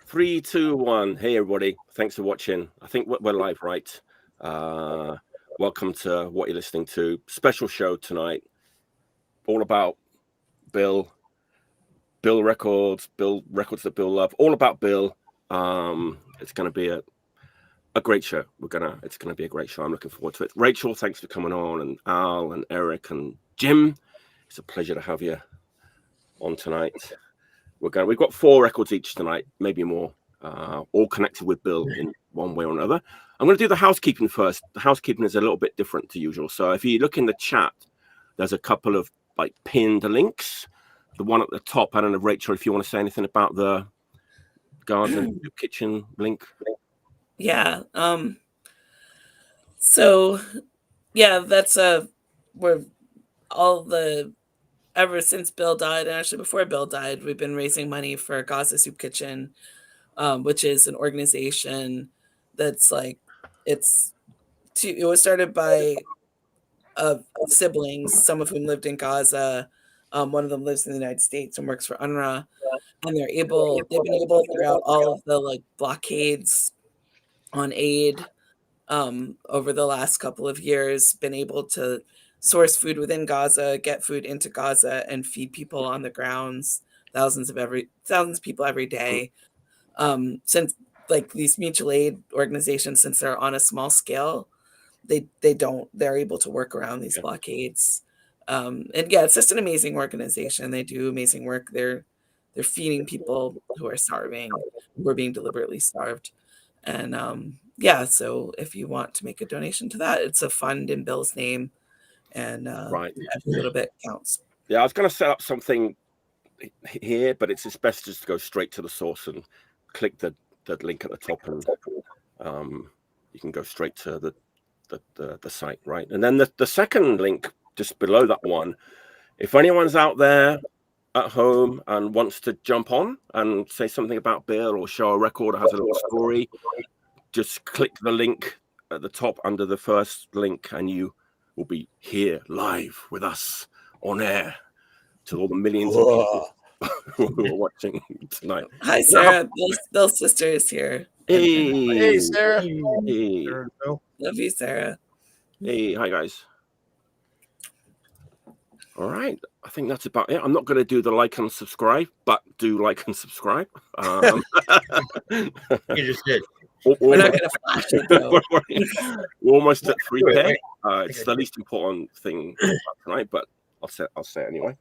3, 2, 1. Hey, everybody. Thanks for watching. I think we're live, right? Welcome to what you're listening to. Special show tonight. All about Bill records that Bill loved. All about Bill. It's going to be a great show. It's going to be a great show. I'm looking forward to it. Rachel, thanks for coming on, and Al and Eric and Jim. It's a pleasure to have you on tonight. We've got 4 records each tonight, maybe more, all connected with Bill in one way or another. I'm going to do the housekeeping first. The housekeeping is a little bit different to usual. So if you look in the chat, there's a couple of like pinned links. The one at the top, I don't know, Rachel, if you want to say anything about the garden kitchen link. Yeah. So yeah, that's we're all the ever since Bill died, and actually before Bill died, we've been raising money for Gaza Soup Kitchen, which is an organization that's like it was started by siblings, some of whom lived in Gaza. One of them lives in the United States and works for UNRWA, and they've been able throughout all of the like blockades on aid over the last couple of years, been able to source food within Gaza, get food into Gaza, and feed people on the grounds, thousands of people every day. Since like these mutual aid organizations, since they're on a small scale, they're able to work around these blockades. And yeah, it's just an amazing organization. They do amazing work. They're feeding people who are starving, who are being deliberately starved. And yeah, so if you want to make a donation to that, it's a fund in Bill's name. And right, every little bit counts. Yeah, I was going to set up something here, but it's best just to go straight to the source and click the link at the top, and you can go straight to the site, right? And then the second link just below that one, if anyone's out there at home and wants to jump on and say something about Bill or show a record or has a little story, just click the link at the top under the first link, and you will be here live with us on air to all the millions of people who are watching tonight. Hi, Sarah. Bill's sister is here. Hey, Sarah. Hey. Love you, Sarah. Hey, hi, guys. All right. I think that's about it. I'm not going to do the like and subscribe, but do like and subscribe. You just did. We're not going to flash it, though. We're almost at 3K. It's the least important thing tonight, but I'll say it anyway.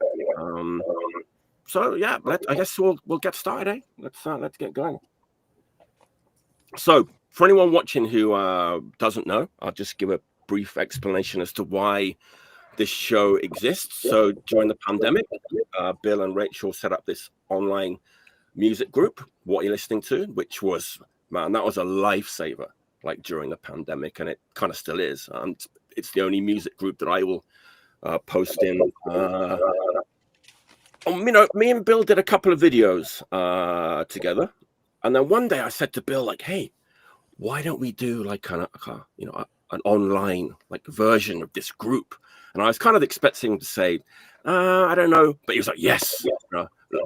So yeah, I guess we'll get started. Let's get going. So for anyone watching who doesn't know, I'll just give a brief explanation as to why this show exists. So during the pandemic, Bill and Rachel set up this online music group, What You're Listening To, which was, man, that was a lifesaver, like during the pandemic, and it kind of still is. It's the only music group that I will post in. Me and Bill did a couple of videos together, and then one day I said to Bill, like, "Hey, why don't we do like an online like version of this group?" And I was kind of expecting him to say, "I don't know," but he was like, "Yes,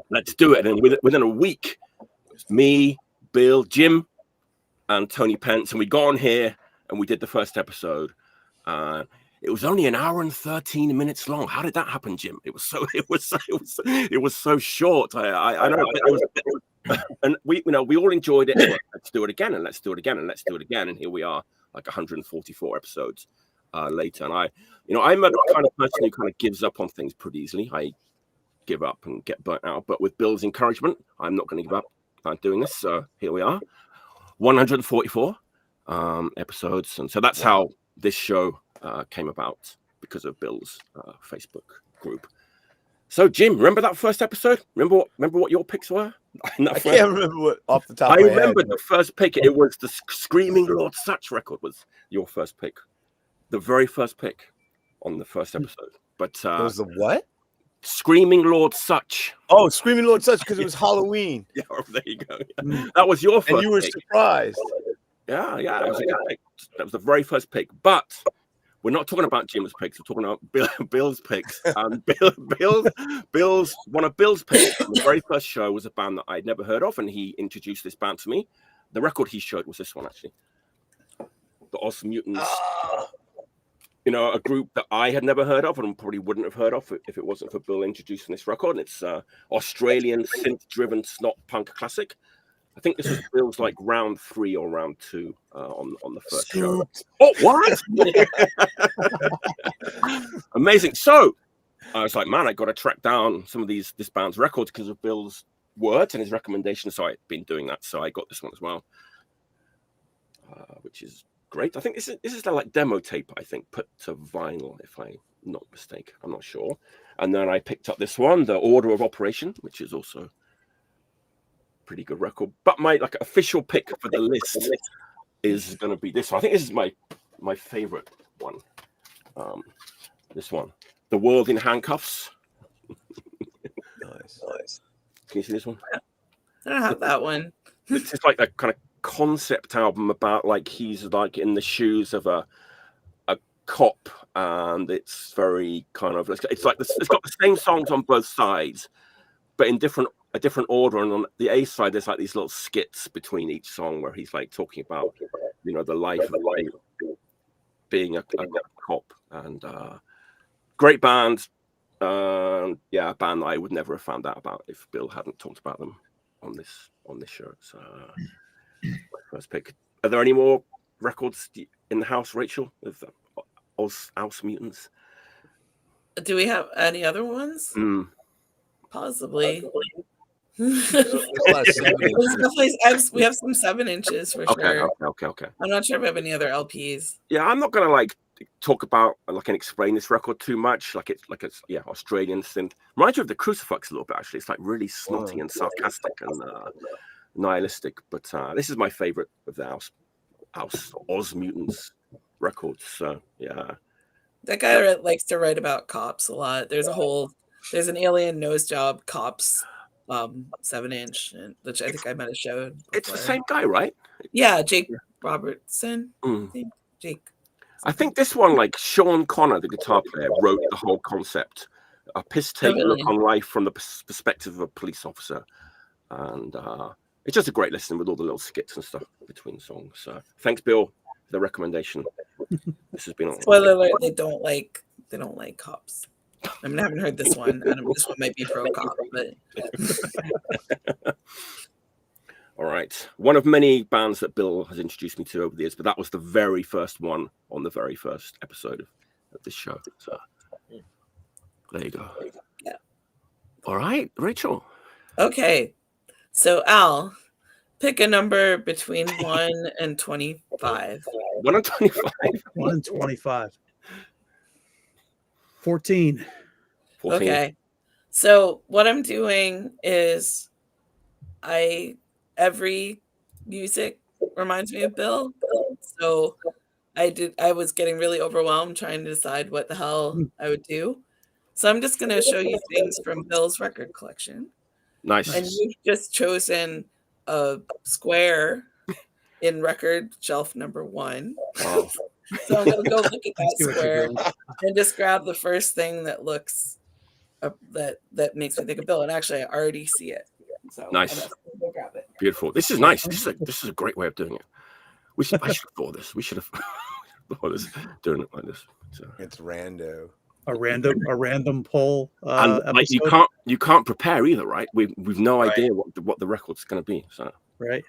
let's do it." And within a week, it was me, Bill, Jim, and Tony Pence, and we got on here and we did the first episode. It was only an hour and 13 minutes long. How did that happen, Jim? It was so short. I don't know. And we all enjoyed it. Let's do it again, and let's do it again, and let's do it again. And here we are, like 144 episodes later. And I'm a kind of person who kind of gives up on things pretty easily. I give up and get burnt out. But with Bill's encouragement, I'm not going to give up on doing this. So here we are, 144 episodes. And so that's how this show came about, because of Bill's Facebook group. So Jim, remember that first episode? Remember what your picks were? I can't remember what off the top of my head. I remember the first pick. It was the Screaming Lord Sutch record was your first pick. The very first pick on the first episode. But it was the what? Screaming Lord Sutch. Oh, Screaming Lord Sutch, because it was Halloween. Yeah, there you go. That was your first and you were pick. Surprised. Yeah, that was a good pick. That was the very first pick. But we're not talking about Jim's picks. We're talking about Bill's picks. And Bill's one of Bill's picks on the very first show was a band that I'd never heard of, and he introduced this band to me. The record he showed was this one, actually. The Ausmuteants. You know, a group that I had never heard of and probably wouldn't have heard of if it wasn't for Bill introducing this record. And it's Australian synth-driven snot punk classic. I think this was Bill's like round 3 or round 2 on the first show. Oh, what? Amazing. So I was like, man, I got to track down some of this band's records because of Bill's words and his recommendations. So I've been doing that. So I got this one as well, which is great. I think this is the like demo tape, I think, put to vinyl, if I'm not mistaken. I'm not sure. And then I picked up this one, The Order of Operation, which is also pretty good record. But my like official pick for the list is going to be this one. I think this is my favorite one. This one, The World in Handcuffs. Nice. Can you see this one? I don't have that one. It's just like a kind of concept album about like he's like in the shoes of a cop, and it's very kind of it's like it's got the same songs on both sides, but in a different order. And on the A side, there's like these little skits between each song where he's like talking about, you know, the life of being a cop. And great band. Yeah, a band that I would never have found out about if Bill hadn't talked about them on this show. So my first pick. Are there any more records in the house, Rachel, of Ausmuteants? Do we have any other ones? Possibly. We have some 7 inches for sure. Okay. I'm not sure if we have any other LPs. Yeah, I'm not gonna like talk about like and explain this record too much. Like it's Australian synth. Reminds me of the Crucifix a little bit, actually. It's like really snotty and sarcastic and nihilistic. But this is my favorite of the Ausmuteants records. So yeah. That guy likes to write about cops a lot. There's an Alien Nose Job Cops 7-inch, which I think I might have showed before. It's the same guy, right? Yeah, Jake Robertson. I think. Jake. I think this one, like Sean Connor, the guitar player, wrote the whole concept. A Pist take look on life from the perspective of a police officer, and it's just a great listen with all the little skits and stuff between songs. So thanks, Bill, for the recommendation. This has been spoiler alert. They don't like cops. I mean, I haven't heard this one. This one might be pro cop, but all right. One of many bands that Bill has introduced me to over the years, but that was the very first one on the very first episode of this show. So there you go. Yeah. All right, Rachel. Okay. So Al, pick a number between 1 and 25. 1 and 25. 1 and 25. 14. Okay. So what I'm doing is every music reminds me of Bill. So I was getting really overwhelmed trying to decide what the hell I would do. So I'm just going to show you things from Bill's record collection. Nice. And you've just chosen a square in record shelf number 1. Wow. So I'm going to go look at that square and just grab the first thing that looks that makes me think of Bill. And actually, I already see it. So nice. Go grab it. Beautiful. This is nice. This is a great way of doing it. I should have thought of this. We should have thought of this, doing it like this. So. It's rando. A random poll. And like you can't prepare either, right? We've no idea what the record's going to be. So right.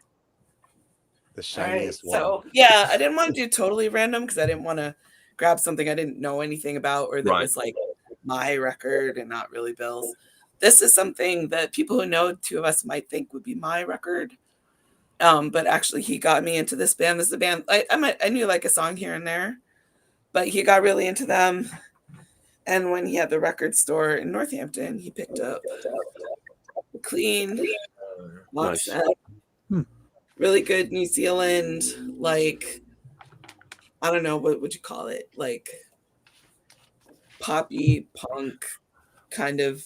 The shiniest one. So yeah, I didn't want to do totally random because I didn't want to grab something I didn't know anything about or that was like my record and not really Bill's. This is something that people who know 2 of us might think would be my record. But actually he got me into this band. This is a band I knew like a song here and there, but he got really into them. And when he had the record store in Northampton, he picked up Clean, nice. Really good New Zealand, like, I don't know, what would you call it? Like poppy punk, kind of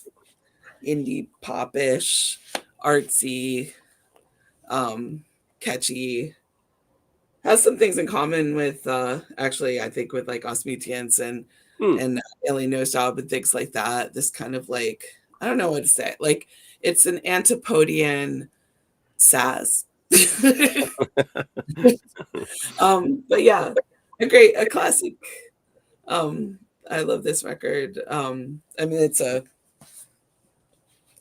indie popish, artsy, catchy has some things in common with actually, I think, with like Ausmuteants and Alien Nose Job and things like that. This kind of like, I don't know what to say. Like, it's an Antipodian Saz. But yeah, a classic. I love this record. I mean, it's 3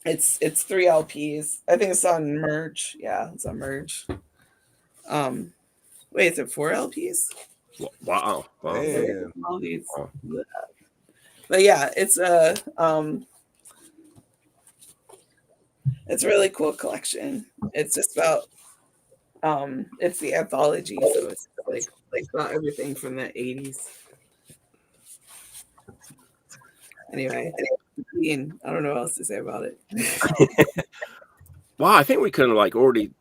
LPs. I think it's on Merge. Yeah, it's on Merge. Wait, is it 4 LPs? Wow. Damn. All these. But yeah, it's a really cool collection. It's just about it's the anthology, so it's like about everything from the 80s. Anyway, I don't know what else to say about it. Wow, I think we can like already.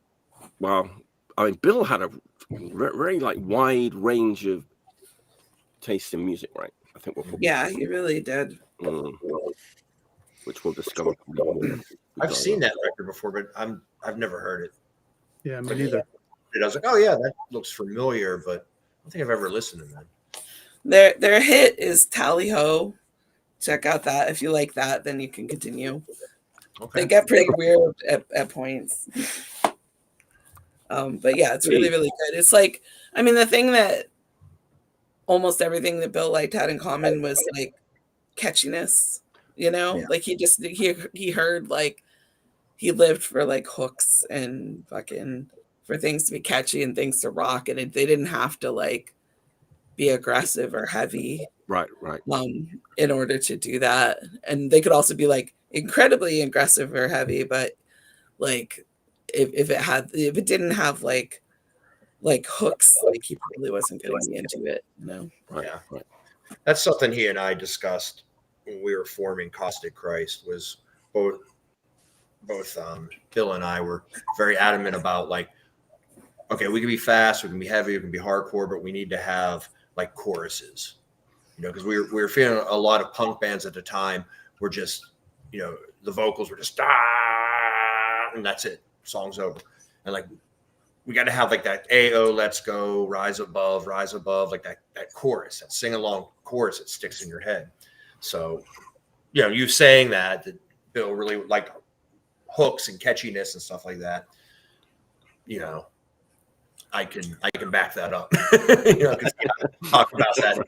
Well, I mean, Bill had a very like wide range of taste in music, right? I think Yeah, he really did. Which we'll discover. I've seen that record before, but I've never heard it. Yeah, me neither. I was like, oh yeah, that looks familiar, but I don't think I've ever listened to Their that. hit is Tally Ho. Check out that. If you like that, then you can continue. Okay. They get pretty weird at points. But yeah, it's really, really good. It's like, I mean, the thing that almost everything that Bill liked had in common was like catchiness, you know? Yeah. Like he heard like he lived for like hooks and fucking for things to be catchy and things to rock, and they didn't have to like be aggressive or heavy. Right. In order to do that. And they could also be like incredibly aggressive or heavy, but like if it didn't have like hooks, like he probably wasn't getting into it, you know? Right. Yeah. Right. That's something he and I discussed when we were forming Caustic Christ. Was both Bill and I were very adamant about like, okay, we can be fast, we can be heavy, we can be hardcore, but we need to have like choruses, you know, because we were feeling a lot of punk bands at the time were just, you know, the vocals were just and that's it, song's over, and like we got to have like that AO, let's go, rise above, like that chorus, that sing along chorus that sticks in your head. So, you know, you saying that Bill really liked hooks and catchiness and stuff like that, you know, I can back that up. You know, because we talked about that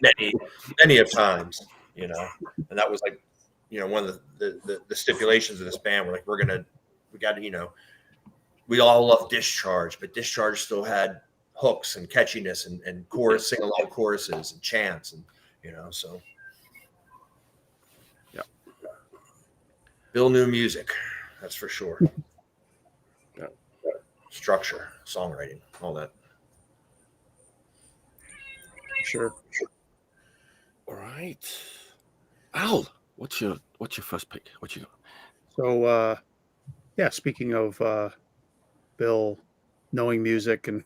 many of times, you know, and that was like, you know, one of the stipulations of this band. We're like, we got to, you know, we all love Discharge, but Discharge still had hooks and catchiness and chorus, sing along choruses and chants, and you know, so yeah, Bill knew music, that's for sure. Yeah. Structure, songwriting, all that. Sure. All right, Al, what's your first pick? What you got? So, yeah, speaking of Bill knowing music and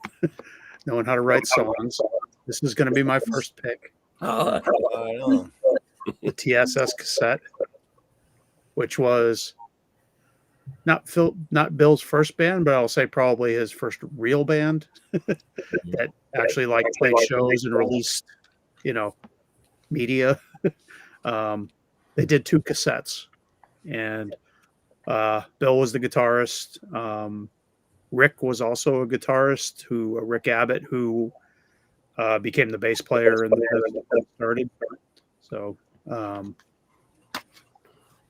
knowing how to write songs, this is going to be my first pick. The TSS cassette, which was not Bill's first band, but I'll say probably his first real band that actually like played shows and released, you know, media. They did 2 cassettes, and Bill was the guitarist. Rick was also a guitarist, Rick Abbott, who became the bass player and started. So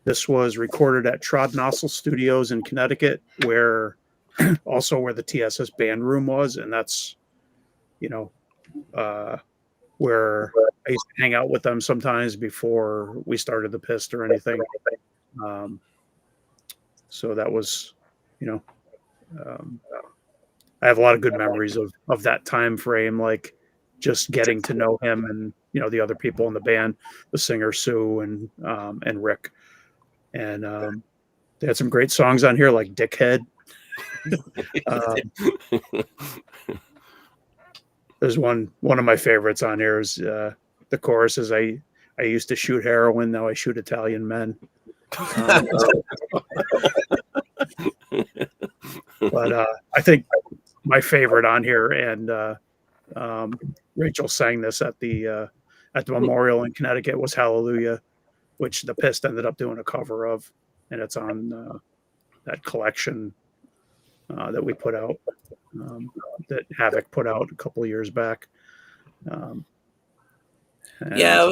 this was recorded at Trodnossel Studios in Connecticut, where the TSS band room was, and that's, you know, where I used to hang out with them sometimes before we started the Pist or anything. So that was, you know, I have a lot of good memories of that time frame, like just getting to know him and, you know, the other people in the band, the singer Sue and Rick. And they had some great songs on here, like Dickhead. There's one of my favorites on here is the chorus is I used to shoot heroin, now I shoot Italian men. But I think my favorite on here, and Rachel sang this at the memorial in Connecticut, was Hallelujah, which the Pist ended up doing a cover of, and it's on that collection that we put out, that Havoc put out a couple of years back. Yeah,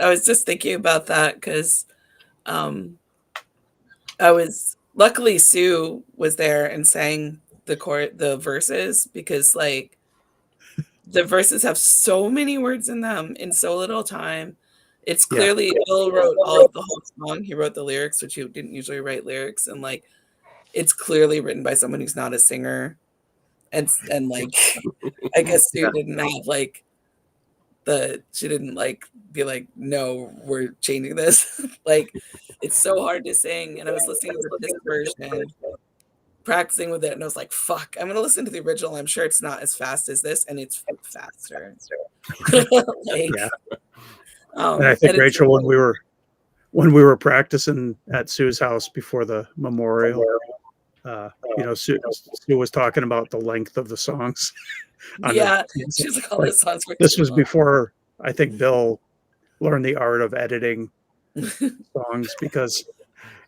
I was just thinking about that because luckily Sue was there and sang the verses, because like the verses have so many words in them in so little time. It's clearly Bill wrote all of the whole song. He wrote the lyrics, which he didn't usually write lyrics, and like it's clearly written by someone who's not a singer. And like I guess Sue didn't have like she didn't like be like, no, we're changing this. Like it's so hard to sing. And I was listening to this version, practicing with it, and I was like, fuck, I'm gonna listen to the original. I'm sure it's not as fast as this, and it's faster. And I think, Rachel, when we were practicing at Sue's house before the memorial, Sue was talking about the length of the songs. She's like, all the songs were this was before I think Bill learned the art of editing songs, because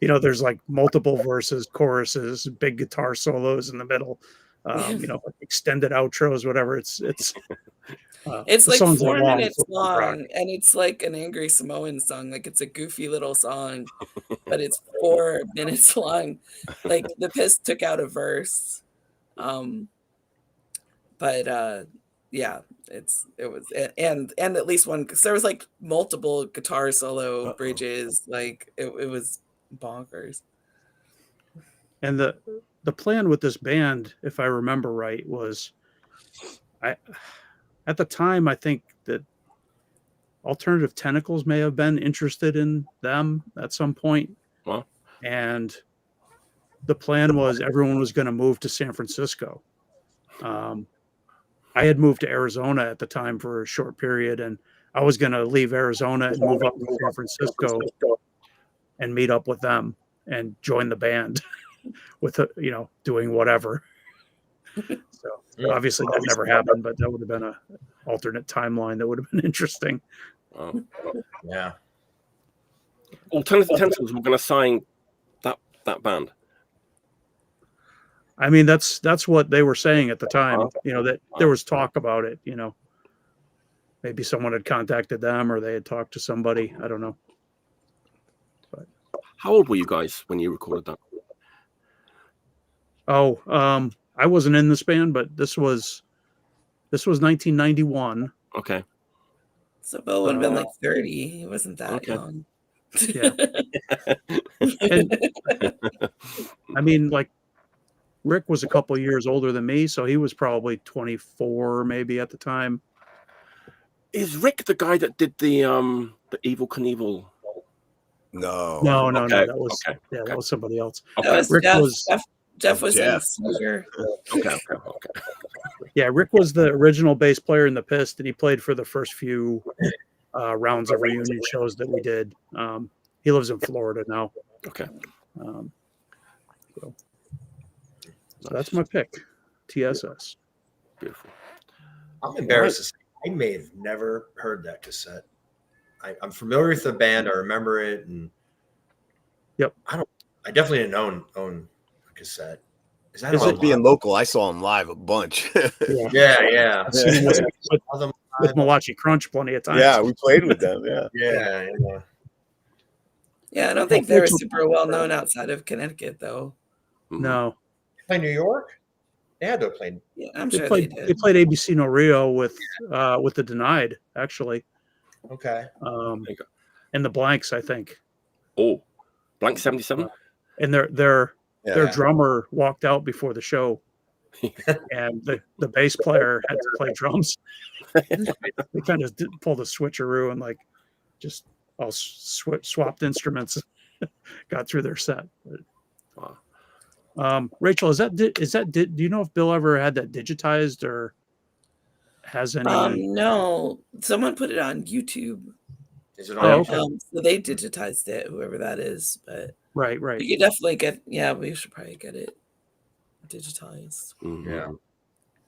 there's like multiple verses, choruses, big guitar solos in the middle, like extended outros, whatever. It's like 4 minutes long, and it's like an Angry Samoan song. Like it's a goofy little song, but it's 4 minutes long. Like the Pist took out a verse, but it was at least one, because there was like multiple guitar solo bridges. Like it was bonkers. And the plan with this band, if I remember right, was at the time, I think that Alternative Tentacles may have been interested in them at some point. Wow. And the plan was everyone was going to move to San Francisco. I had moved to Arizona at the time for a short period, and I was going to leave Arizona and move up to San Francisco and meet up with them and join the band with, doing whatever. So obviously that never happened, but that would have been an alternate timeline that would have been interesting. Yeah. Alternative Tentacles were going to sign that band. I mean, that's what they were saying at the time, that there was talk about it, maybe someone had contacted them or they had talked to somebody. I don't know. But how old were you guys when you recorded that? I wasn't in this band, but this was 1991. Okay. So Bill would have been like 30. He wasn't that young. Yeah. And, I mean, like, Rick was a couple years older than me, so he was probably 24 maybe at the time. Is Rick the guy that did the Evel Knievel? No. That was somebody else. Okay. Rick Jeff was in Sneaker. Okay. Yeah, Rick was the original bass player in the Pist, and he played for the first few rounds of reunion shows that we did. He lives in Florida now. Okay. So that's my pick, TSS. Beautiful. I'm embarrassed to say I may have never heard that cassette. I'm familiar with the band. I remember it, and I definitely didn't own a cassette. Is it being local? I saw him live a bunch. Yeah. With Malachi Crunch plenty of times. Yeah, we played with them. Yeah. Yeah, I don't think they were super well known outside of Connecticut, though. No. Play New York? They had to have played. Yeah, I'm sure they did. They played ABC No Rio with the Denied, actually. Okay. And the Blanks, I think. Oh, Blank 77? And their drummer walked out before the show. And the bass player had to play drums. They kind of pulled a switcheroo and like just all swapped instruments. Got through their set. Wow. Rachel, do you know if Bill ever had that digitized or has any? No, someone put it on YouTube. Is it on? Okay. So they digitized it, whoever that is. But Right. you could definitely get. Yeah, we should probably get it digitized. Mm-hmm. Yeah.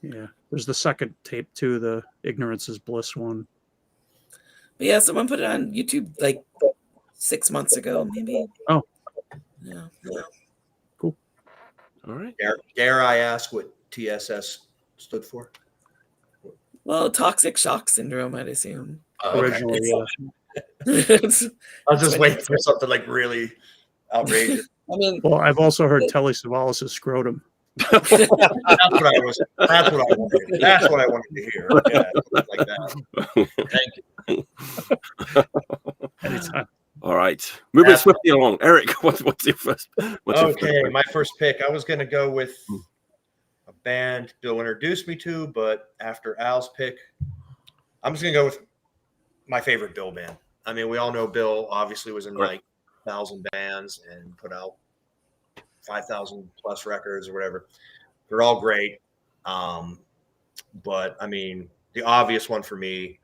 Yeah, there's the second tape too, the Ignorance is Bliss one. But yeah, someone put it on YouTube like 6 months ago, maybe. Oh. Yeah. Cool. All right. Dare I ask what TSS stood for? Well, toxic shock syndrome, I'd assume. Originally, yeah. I was just waiting for something like really outrageous. I mean, Well, I've also heard Telly Savalas' scrotum. That's what I wanted. That's what I wanted to hear. Yeah, something like that. Thank you. Anytime. All right. Moving swiftly along. Eric, what's your first? My first pick. I was going to go with a band Bill introduced me to, but after Al's pick, I'm just going to go with my favorite Bill band. I mean, we all know Bill obviously was in like 1,000 bands and put out 5,000 plus records or whatever. They're all great. But I mean, the obvious one for me,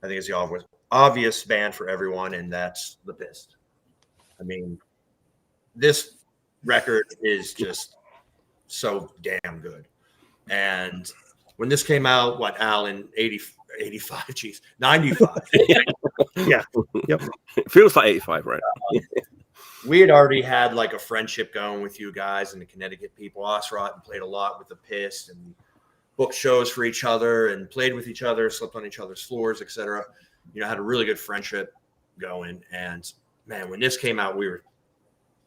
I think is the obvious band for everyone, and that's the Pist. I mean, this record is just so damn good. And when this came out, Al, in 85, geez, 95. Yeah. Yep. It feels like 85, right? We had already had like a friendship going with you guys and the Connecticut people. Ausmuteants played a lot with the Pist and booked shows for each other and played with each other, slept on each other's floors, etc. You know, had a really good friendship going. And man, when this came out, we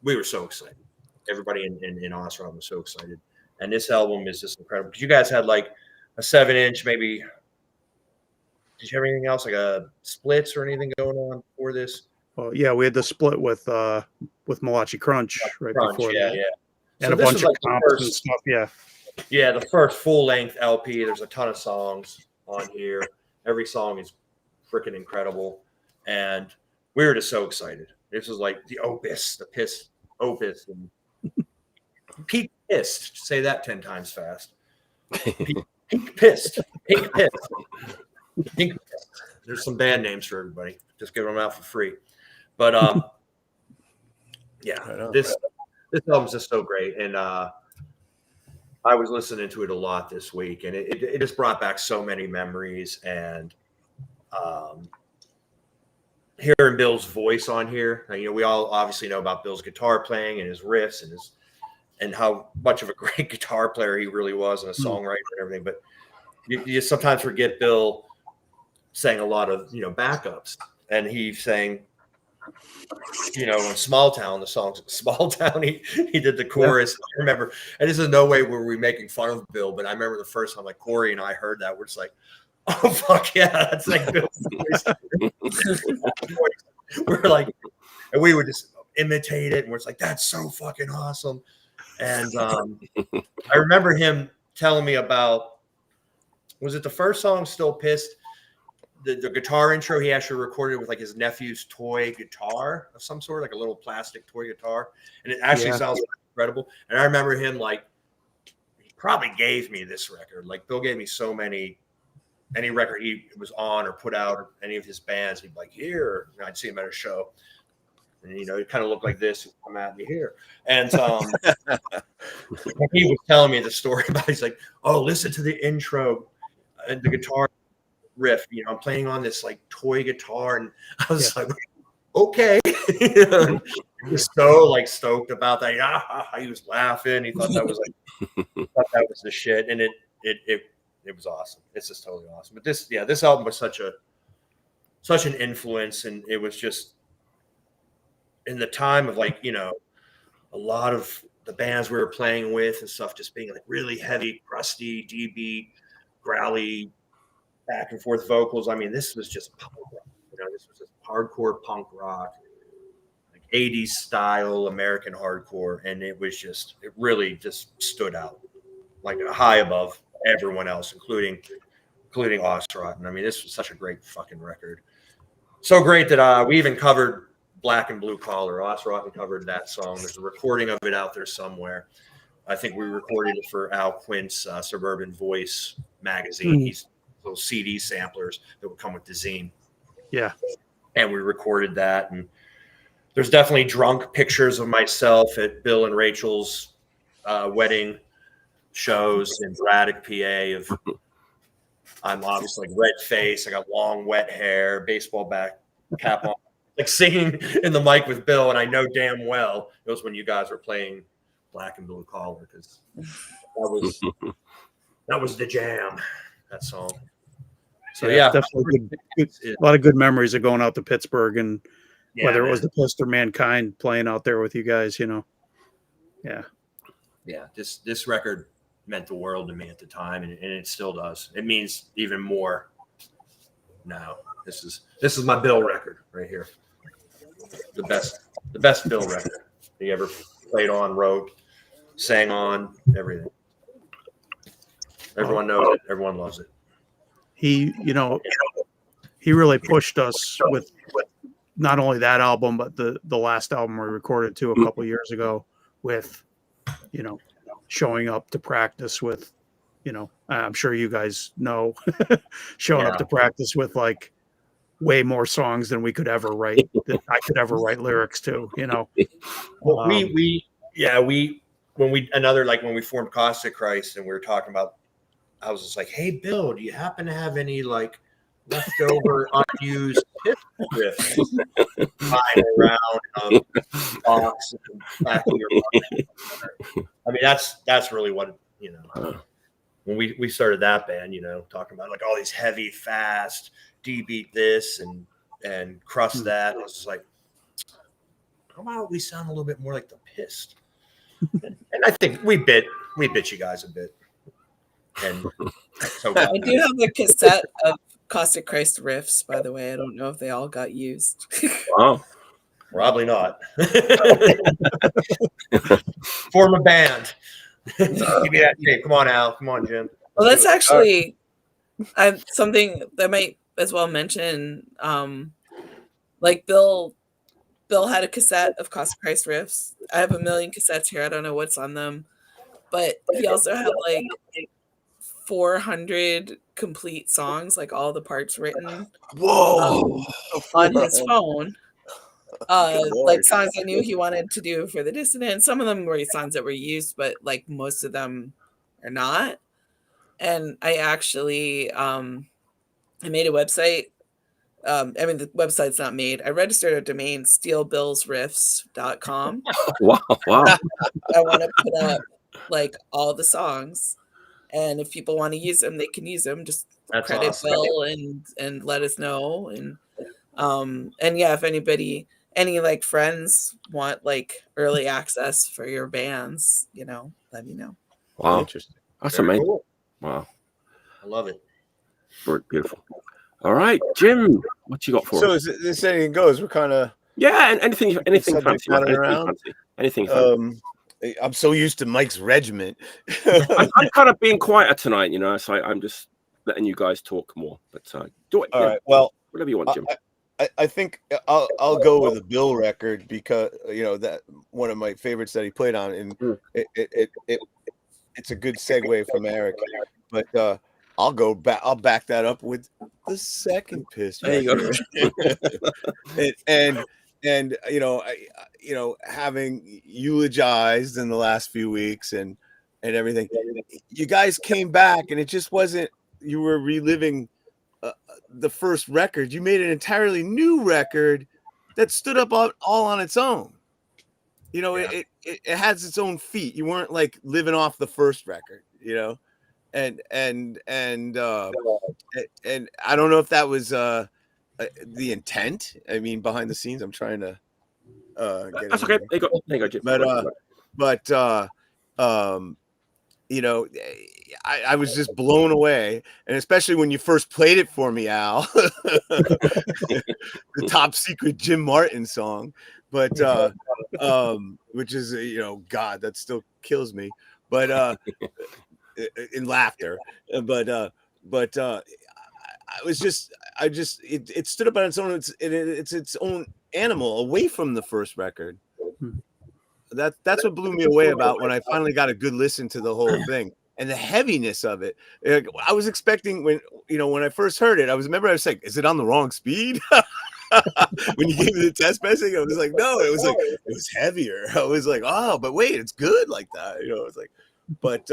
were so excited. Everybody in Ausmuteants was so excited. And this album is just incredible because you guys had like a 7-inch, maybe. Did you have anything else, like a splits or anything going on for this? Well, yeah, we had the split with Malachi Crunch before that. Yeah. And so a bunch of comps and stuff, yeah. Yeah, the first full-length LP. There's a ton of songs on here. Every song is freaking incredible. And we were just so excited. This was like the opus, the Pist opus. And Pete Pist. Say that 10 times fast. Pink Pist. Pink Pist. Pink Pist. There's some band names for everybody. Just give them out for free. But yeah, this album's just so great. And I was listening to it a lot this week, and it just brought back so many memories. And hearing Bill's voice on here, you know, we all obviously know about Bill's guitar playing and his riffs and how much of a great guitar player he really was and a songwriter and everything. But you sometimes forget Bill sang a lot of, you know, backups, and he sang, you know, in Small Town, the songs Small Town, he did the chorus. Yeah. I remember, and this is no way were we making fun of Bill, but I remember the first time like Corey and I heard that, we're just like, oh fuck yeah, that's like Bill's voice. We're like, and we would just imitate it, and we're just like, that's so fucking awesome. And I remember him telling me about, was it the first song, Still Pist? The guitar intro, he actually recorded with like his nephew's toy guitar of some sort, like a little plastic toy guitar. And it actually sounds incredible. And I remember him like, he probably gave me this record. Like Bill gave me so many, any record he was on or put out or any of his bands, he'd be like, here. And I'd see him at a show. And, you know, it kind of looked like this. He'd come at me here. And he was telling me the story about, he's like, oh, listen to the intro and the guitar riff, you know, I'm playing on this like toy guitar, and I was like, okay. He was so like stoked about that. He was laughing. He thought that was the shit, and it was awesome. It's just totally awesome. But this album was such an influence, and it was just in the time of like, you know, a lot of the bands we were playing with and stuff just being like really heavy, crusty, D-beat, growly, back and forth vocals. I mean, this was just punk rock. You know, this was just hardcore punk rock, like 80s style American hardcore, and it really just stood out like high above everyone else, including Ausmuteants. I mean, this was such a great fucking record. So great that we even covered Black and Blue Collar. Ausmuteants covered that song. There's a recording of it out there somewhere. I think we recorded it for Al Quint's Suburban Voice magazine. He's little CD samplers that would come with the zine. Yeah. And we recorded that. And there's definitely drunk pictures of myself at Bill and Rachel's wedding shows in Braddock, PA. I'm obviously like red face. I got long, wet hair, baseball cap on, like singing in the mic with Bill. And I know damn well it was when you guys were playing Black and Blue Collar, because that was the jam, that song. So yeah, definitely a lot of good memories of going out to Pittsburgh, and whether it was the Pist or Mankind playing out there with you guys, Yeah. This record meant the world to me at the time, and it still does. It means even more now. This is my Bill record right here. The best Bill record he ever played on, wrote, sang on, everything. Everyone knows it. Everyone loves it. He really pushed us with not only that album, but the last album we recorded too a couple years ago, with showing up to practice with, I'm sure you guys know, showing up to practice with like way more songs than we could ever write, that I could ever write lyrics to, Well, when we formed Caustic Christ and we were talking about, I was just like, hey, Bill, do you happen to have any like leftover unused Pist riffs lying around box in the back of your mind? I mean, that's really what, when we started that band, talking about like all these heavy, fast, D beat this and crust that. It was just like, how about we sound a little bit more like the Pist? And I think we bit you guys a bit. And so I do have a cassette of Caustic Christ riffs, by the way. I don't know if they all got used. Wow. Probably not. Form a band. Give me that tape. Come on, Al. Come on, Jim. Well, that's actually something that I might as well mention. Like Bill had a cassette of Caustic Christ riffs. I have a million cassettes here. I don't know what's on them, but he also had like 400 complete songs, like all the parts written. Whoa! On his phone. Like songs I knew he wanted to do for the Dissident. Some of them were songs that were used, but like most of them are not. And I actually I made a website. The website's not made. I registered a domain, stealbillsriffs.com. Wow. I want to put up like all the songs, and if people want to use them, they can use them. Just credit awesome. Bill and let us know. And yeah, if any like friends want like early access for your bands, let me know. Wow. Interesting. That's Very amazing. cool. Wow. I love it. Beautiful. All right, Jim, what you got for So us? is this anything goes? We're kind of And anything subject fancy. matter Anything around? fancy. Anything fancy. I'm so used to Mike's regiment. I'm kind of being quieter tonight, so I'm just letting you guys talk more. But do it. All right. Well, whatever you want, Jim. I think I'll go with a Bill record, because that one of my favorites that he played on, and it's a good segue from Eric. But I'll go back. I'll back that up with the second Pist There you record. and having eulogized in the last few weeks and everything, you guys came back, and it just wasn't. You were reliving the first record. You made an entirely new record that stood up all on its own. It has its own feet. You weren't like living off the first record, and I don't know if that was the intent. I mean, behind the scenes, I'm trying to get That's okay. There you go, Jim. but I was just blown away, and especially when you first played it for me, Al, the top secret Jim Martin song, but which is God, that still kills me, but in laughter, but it stood up on its own. It's its own animal away from the first record. That's what blew me away about when I finally got a good listen to the whole thing and the heaviness of it. I was expecting when I first heard it, I was like, is it on the wrong speed? When you gave me the test message, I was like, no, it was heavier. I was like, oh, but wait, it's good like that. It's like, but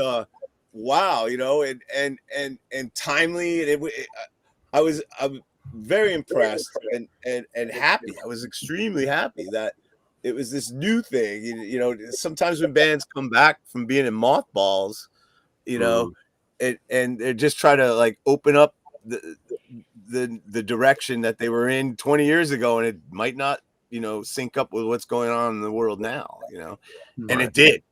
wow, you know, and timely, and I'm very impressed and happy. I was extremely happy that it was this new thing. You know, sometimes when bands come back from being in mothballs, you know, and they're just trying to like open up the direction that they were in 20 years ago, and it might not, you know, sync up with what's going on in the world now, you know. And it did,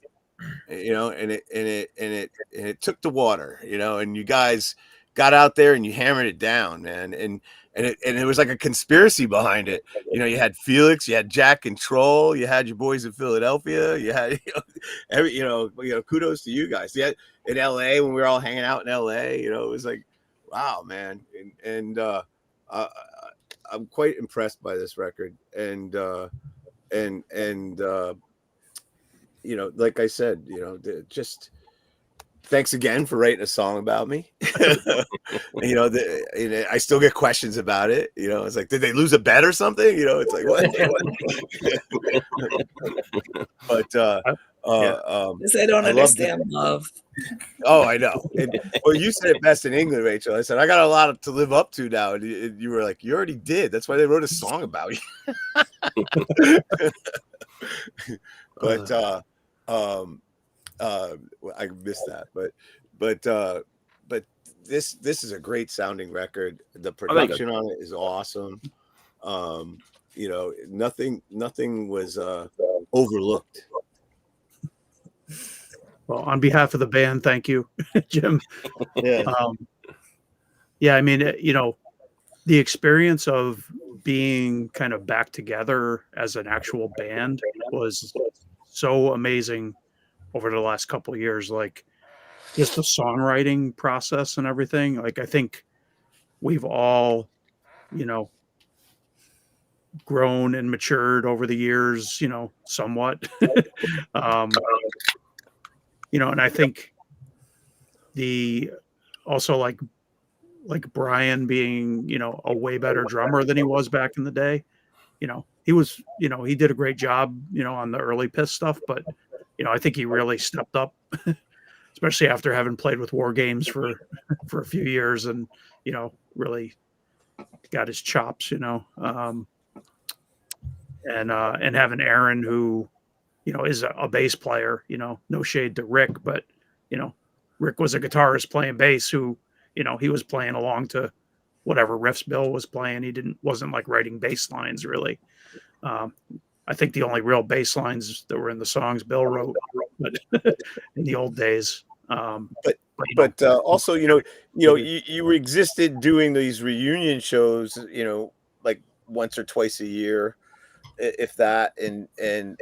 you know, and it took the water, you know, and you guys got out there and you hammered it down, man. And it was like a conspiracy behind it. You know, you had Felix, you had Jack Control, you had your boys in Philadelphia, you had, you know, kudos to you guys. Yeah, in LA when we were all hanging out in LA, you know, it was like, wow, man. And I'm quite impressed by this record. And you know, like I said, you know, just thanks again for writing a song about me. You know, I still get questions about it. You know, it's like, did they lose a bet or something? You know, it's like, what? But because they don't understand love. Oh, I know. Well, you said it best in England, Rachel. I said, I got a lot to live up to now. And you were like, you already did. That's why they wrote a song about you. But I missed that. But this is a great sounding record. The production on it is awesome. You know, nothing was overlooked. Well, on behalf of the band, thank you, Jim. Yeah. Yeah, I mean, you know, the experience of being kind of back together as an actual band was so amazing over the last couple of years. Like, just the songwriting process and everything. Like, I think we've all, you know, grown and matured over the years, you know, somewhat. You know, and I think also like Brian being, you know, a way better drummer than he was back in the day. You know, he did a great job, you know, on the early Pist stuff, but, you know, I think he really stepped up, especially after having played with War Games for a few years and, you know, really got his chops, you know, and having Aaron, who, you know, is a bass player, you know, no shade to Rick, but, you know, Rick was a guitarist playing bass who, you know, he was playing along to whatever riffs Bill was playing. He wasn't like writing bass lines really. I think the only real bass lines that were in the songs Bill wrote, but in the old days. But also, you existed doing these reunion shows, you know, like once or twice a year, if that, and then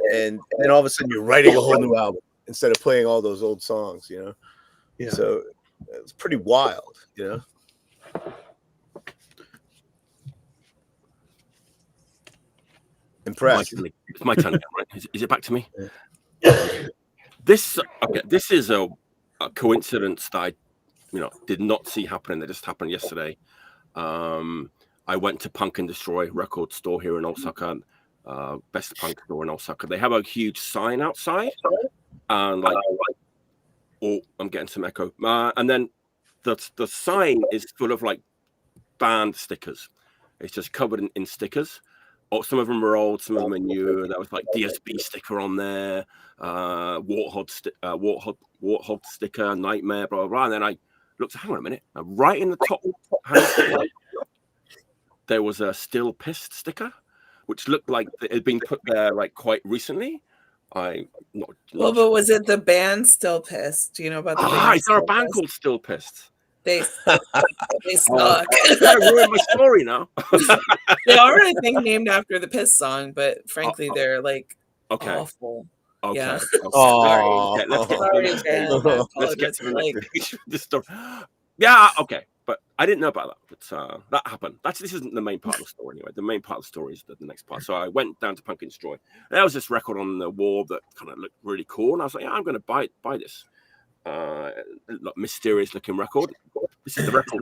all of a sudden you're writing a whole new album instead of playing all those old songs, you know. Yeah. So it's pretty wild, you know. Impressed. It's my turn, right? Is it back to me? This is a coincidence that I, you know, did not see happening. That just happened yesterday. I went to Punk and Destroy record store here in Osaka, best punk store in Osaka. They have a huge sign outside, and like, oh, I'm getting some echo. And then the sign is full of like band stickers. It's just covered in stickers. Oh, some of them are old, some of them are new. There was like DSB sticker on there, Warthog sticker, Nightmare, blah blah blah. And then I looked. Hang on a minute. Right in the top hand, there was a Still Pist sticker, which looked like it had been put there like quite recently. But was it the band Still Pist? Do you know about the band? Is there a band called Still Pist? They suck. It's gonna ruin my story now. They are, I think, named after the Pist song, but frankly, they're like awful. Okay. Yeah. Oh, okay, let's get to the story. Yeah, okay. But I didn't know about that. But that happened. This isn't the main part of the story anyway. The main part of the story is the next part. So I went down to Punk and Destroy. There was this record on the wall that kind of looked really cool, and I was like, yeah, I'm going to buy this. Mysterious looking record. This is the record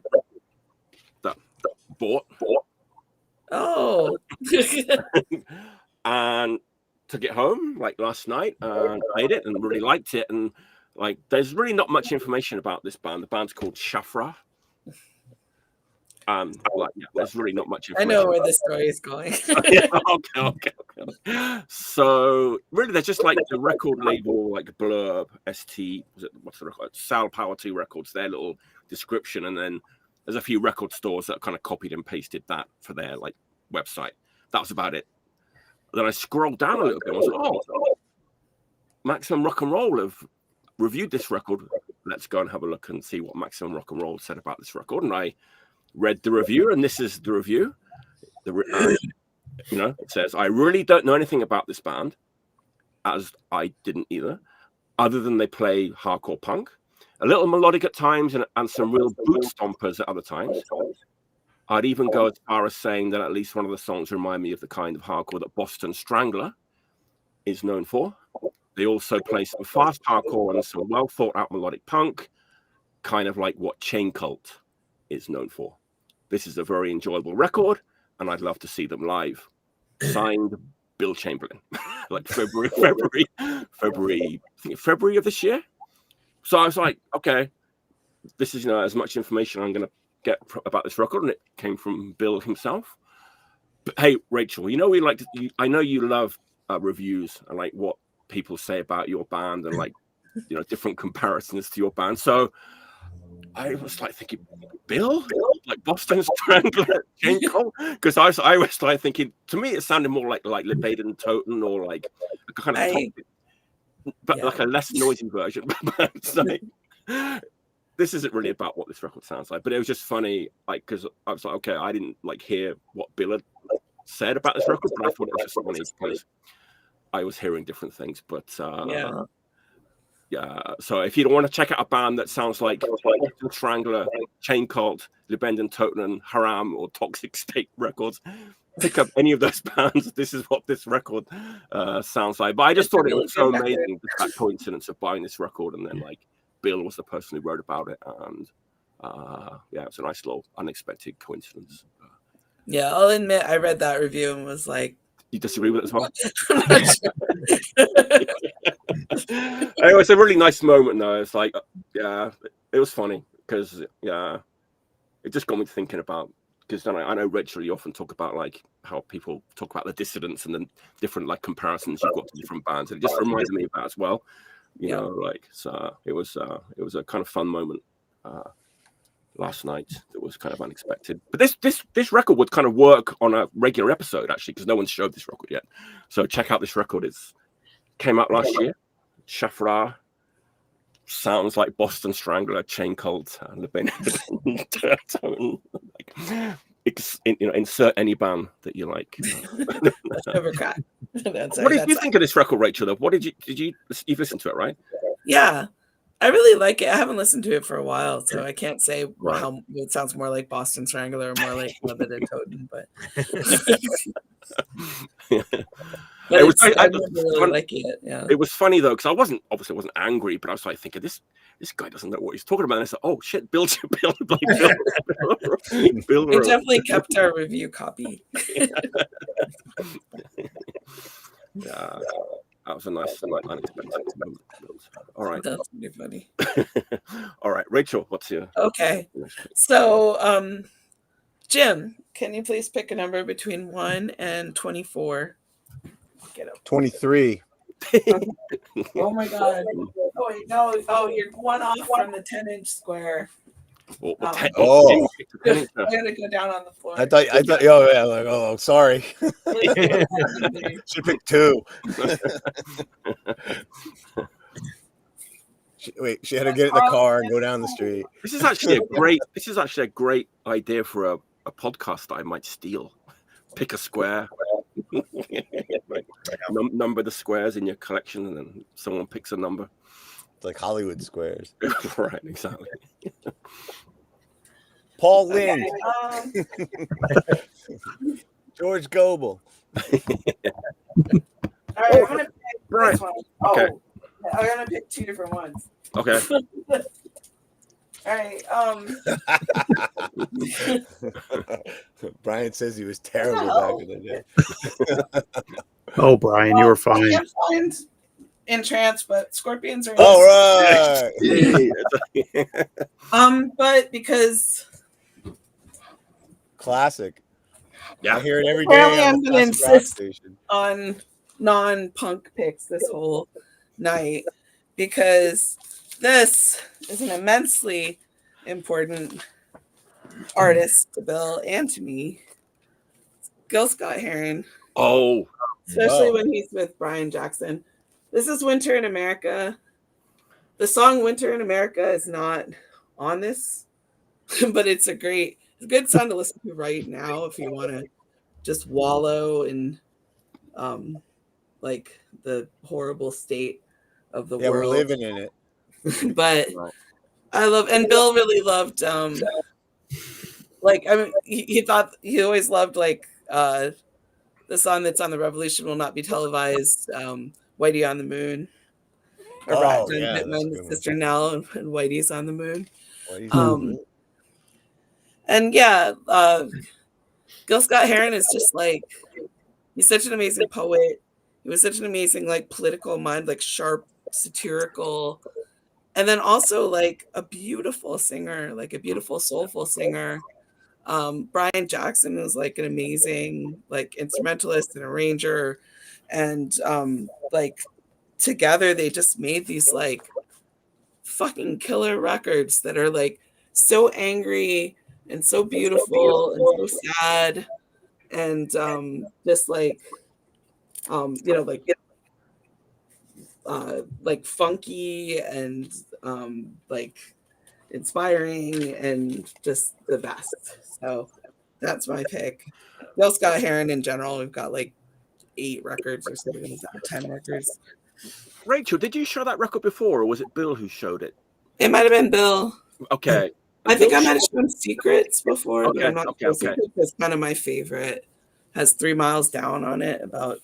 that bought. Oh. And took it home like last night and played it and really liked it. And Like, there's really not much information about this band. The band's called Shafrah. There's really not much information. I know where the story is going. Okay. So really, they're just like the record label, like Blurb, ST, what's the record? Saalepower 2 Records, their little description, and then there's a few record stores that kind of copied and pasted that for their like website. That was about it. Then I scrolled down a little bit. I was like, oh, Maximum Rock and Roll have reviewed this record. Let's go and have a look and see what Maximum Rock and Roll said about this record. And I read the review, and this is the review. It says, I really don't know anything about this band, as I didn't either, other than they play hardcore punk, a little melodic at times, and some real boot stompers at other times. I'd even go as far as saying that at least one of the songs remind me of the kind of hardcore that Boston Strangler is known for. They also play some fast hardcore and some well thought out melodic punk, kind of like what Chain Cult is known for. This is a very enjoyable record, and I'd love to see them live. Signed, Bill Chamberlain. Like February of this year. So I was like, okay, this is as much information I'm going to get about this record, and it came from Bill himself. But hey, Rachel, I know you love reviews and like what people say about your band and like different comparisons to your band. So I was like thinking, Bill, like Boston Strangler, because I was like thinking, to me it sounded more like Lebanon Toten or like a kind of like a less noisy version. But it's like, this isn't really about what this record sounds like, but it was just funny, like, because I was like, okay, I didn't like hear what Bill had said about this record, but I thought it was just funny because I was hearing different things. But so if you don't want to check out a band that sounds like Strangler, Chain Cult, Lebanon Toten, Haram, or Toxic State Records, pick up any of those bands. This is what this record sounds like. But I just thought it was so amazing, that coincidence of buying this record, and then like Bill was the person who wrote about it, and it was a nice little unexpected coincidence. I'll admit I read that review and was like, you disagree with it as well? Anyway, it's a really nice moment though. It's like, it was funny because it just got me thinking about, because I know Rachel, you often talk about like how people talk about the dissidents and the different like comparisons you've got to different bands, and it just reminded me of that as well. So it was a kind of fun moment last night that was kind of unexpected. But this record would kind of work on a regular episode actually, because no one's showed this record yet. So check out this record. It came out last year. Shafrah, sounds like Boston Strangler, Chain Cult, and insert any band that you like. What did you think of this record, Rachel? What you've listened to it, right? Yeah, I really like it. I haven't listened to it for a while, so I can't say how it sounds more like Boston Strangler or more like Lebanon Toten, but it was funny though, because I wasn't angry, but I was like thinking this guy doesn't know what he's talking about. And I said, oh shit, Bill. It definitely kept our review copy. That was a nice unexpected moment. All right. That's pretty funny. All right, Rachel, what's your... Okay. So, Jim, can you please pick a number between 1 and 24? Get up. 23. Oh my God. Oh, wait, no. Oh, you're one off from the 10-inch square. I gotta go down on the floor. I thought. Oh yeah. Like, oh, sorry. She picked 2. She had to get in the car and go down the street. This is actually a great idea for a podcast that I might steal. Pick a square, number the squares in your collection, and then someone picks a number. It's like Hollywood squares. Right, exactly. Paul Lynde. George Goebel. All right, I'm gonna pick this one. Okay. I'm gonna pick 2 different ones. Okay. All right. Brian says he was terrible back in the day. Oh, Brian, you were fine. in trance, but scorpions are. All right. But because Classic. Yeah. I hear it every apparently day on I'm the gonna classic rock insist station. on non-punk picks this whole night because this is an immensely important artist to Bill and to me. Gil Scott-Heron, Oh, especially Wow. when he's with Brian Jackson. This is Winter in America. The song Winter in America is not on this, but it's a good song to listen to right now if you want to just wallow in like the horrible state of the Yeah, world. we're living in it. But I love, and Bill really loved like, I mean, he thought he always loved like the song that's on The Revolution Will Not Be Televised, Whitey on the Moon. Or Oh, John yeah, that's a Pittman, good one. Sister Nell, and Whitey's on the Moon. Whitey's on the moon. And yeah, Gil Scott-Heron is just like, he's such an amazing poet. He was such an amazing like political mind, like sharp, satirical, and then also like a beautiful singer, like a beautiful, soulful singer. Brian Jackson was like an amazing like instrumentalist and arranger, and like together they just made these like fucking killer records that are like so angry and so beautiful and so sad and just like you know, like funky and like inspiring and just the best. So that's my pick. Gil Scott-Heron in general, we've got like 8 records or something, 10 records. Rachel, did you show that record before, or was it Bill who showed it? It might have been Bill. Okay. I think I might have shown Secrets before, but I'm not sure. Okay. Secrets is kind of my favorite. Has 3 Miles Down on it about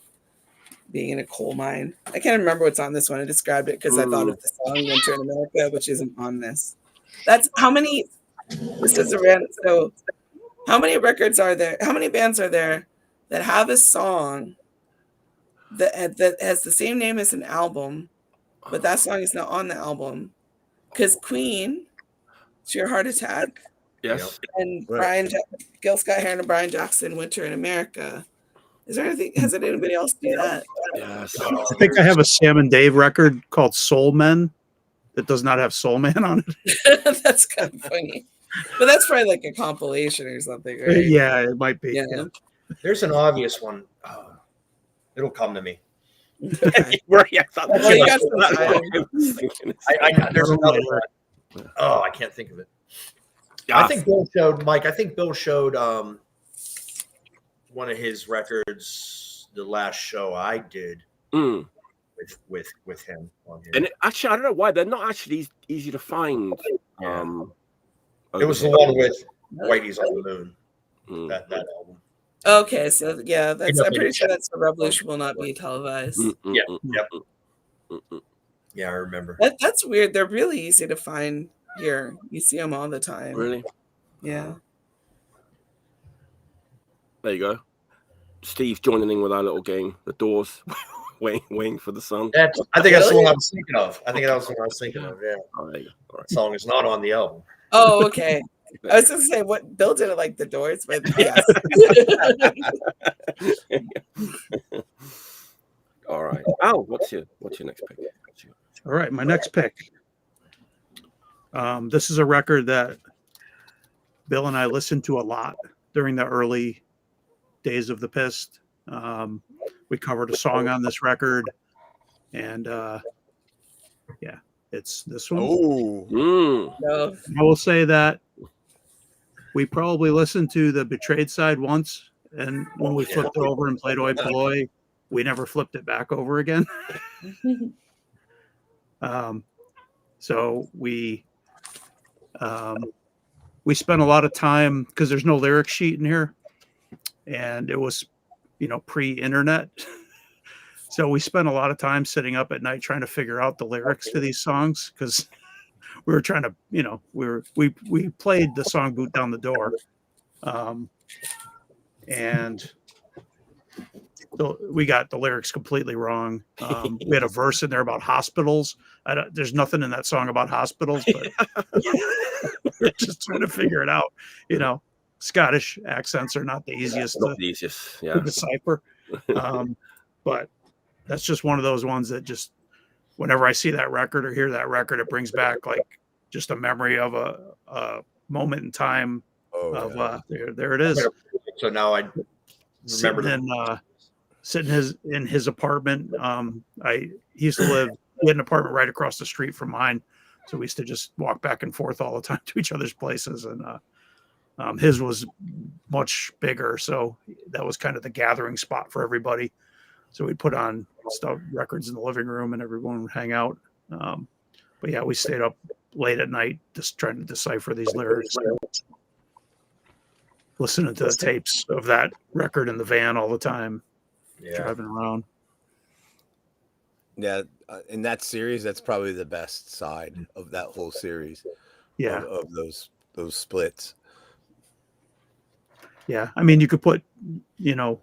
being in a coal mine. I can't remember what's on this one. I just grabbed it because I thought of the song Winter in America, which isn't on this. That's how many. This is a random. So, how many records are there? How many bands are there that have a song that has the same name as an album, but that song is not on the album? Because Queen, It's Your Heart Attack. Yes. And Gil Scott-Heron and Brian Jackson, Winter in America. Is there anything? Has anybody else do that? Yes. I think I have a Sam and Dave record called Soul Men that does not have Soul Man on it. That's kind of funny. But that's probably like a compilation or something, right? Yeah, it might be. Yeah. There's an obvious one. It'll come to me. Well, you got some time. There's another one. Oh, I can't think of it. Yeah. I think Bill showed Mike. I think Bill showed one of his records the last show I did with him on here. And actually, I don't know why they're not actually easy to find. It was the one with Whitey's on the Moon. That album. Okay, so yeah, that's. I'm pretty sure that's The Revolution Will Not Be Televised. Yeah, I remember. That's weird. They're really easy to find here. You see them all the time. Really? Yeah. There you go. Steve joining in with our little game, The Doors, waiting for the sun. I think that's the one I was thinking of. I think that was the one I was thinking of. Yeah. Oh, there you go. All right. The song is not on the album. Oh, okay. I was going to say what Bill did it like The Doors, but yes. All right. Al, what's your next pick? All right, my next pick. This is a record that Bill and I listened to a lot during the early days of the Pist. We covered a song on this record, and yeah, it's this one. Oh, I will say that we probably listened to the Betrayed side once, and when we flipped it over and played Oi Polloi, we never flipped it back over again. So we spent a lot of time because there's no lyric sheet in here, and it was, pre-internet. So we spent a lot of time sitting up at night trying to figure out the lyrics to these songs because we were trying to, we played the song Boot Down the Door. And we got the lyrics completely wrong. We had a verse in there about hospitals. There's nothing in that song about hospitals, but we're just trying to figure it out. You know, Scottish accents are not the easiest Not the easiest. to Yeah. decipher. But that's just one of those ones that just, whenever I see that record or hear that record, it brings back like just a memory of a moment in time. There it is. So now I remember sitting in his apartment. He used to live in an apartment right across the street from mine, so we used to just walk back and forth all the time to each other's places. And his was much bigger, so that was kind of the gathering spot for everybody. So we'd put on records in the living room, and everyone would hang out. But yeah, we stayed up late at night just trying to decipher these lyrics, listening to the tapes of that record in the van all the time, driving around. Yeah, in that series, that's probably the best side of that whole series. Yeah, of those splits. Yeah, I mean, you could put, Unite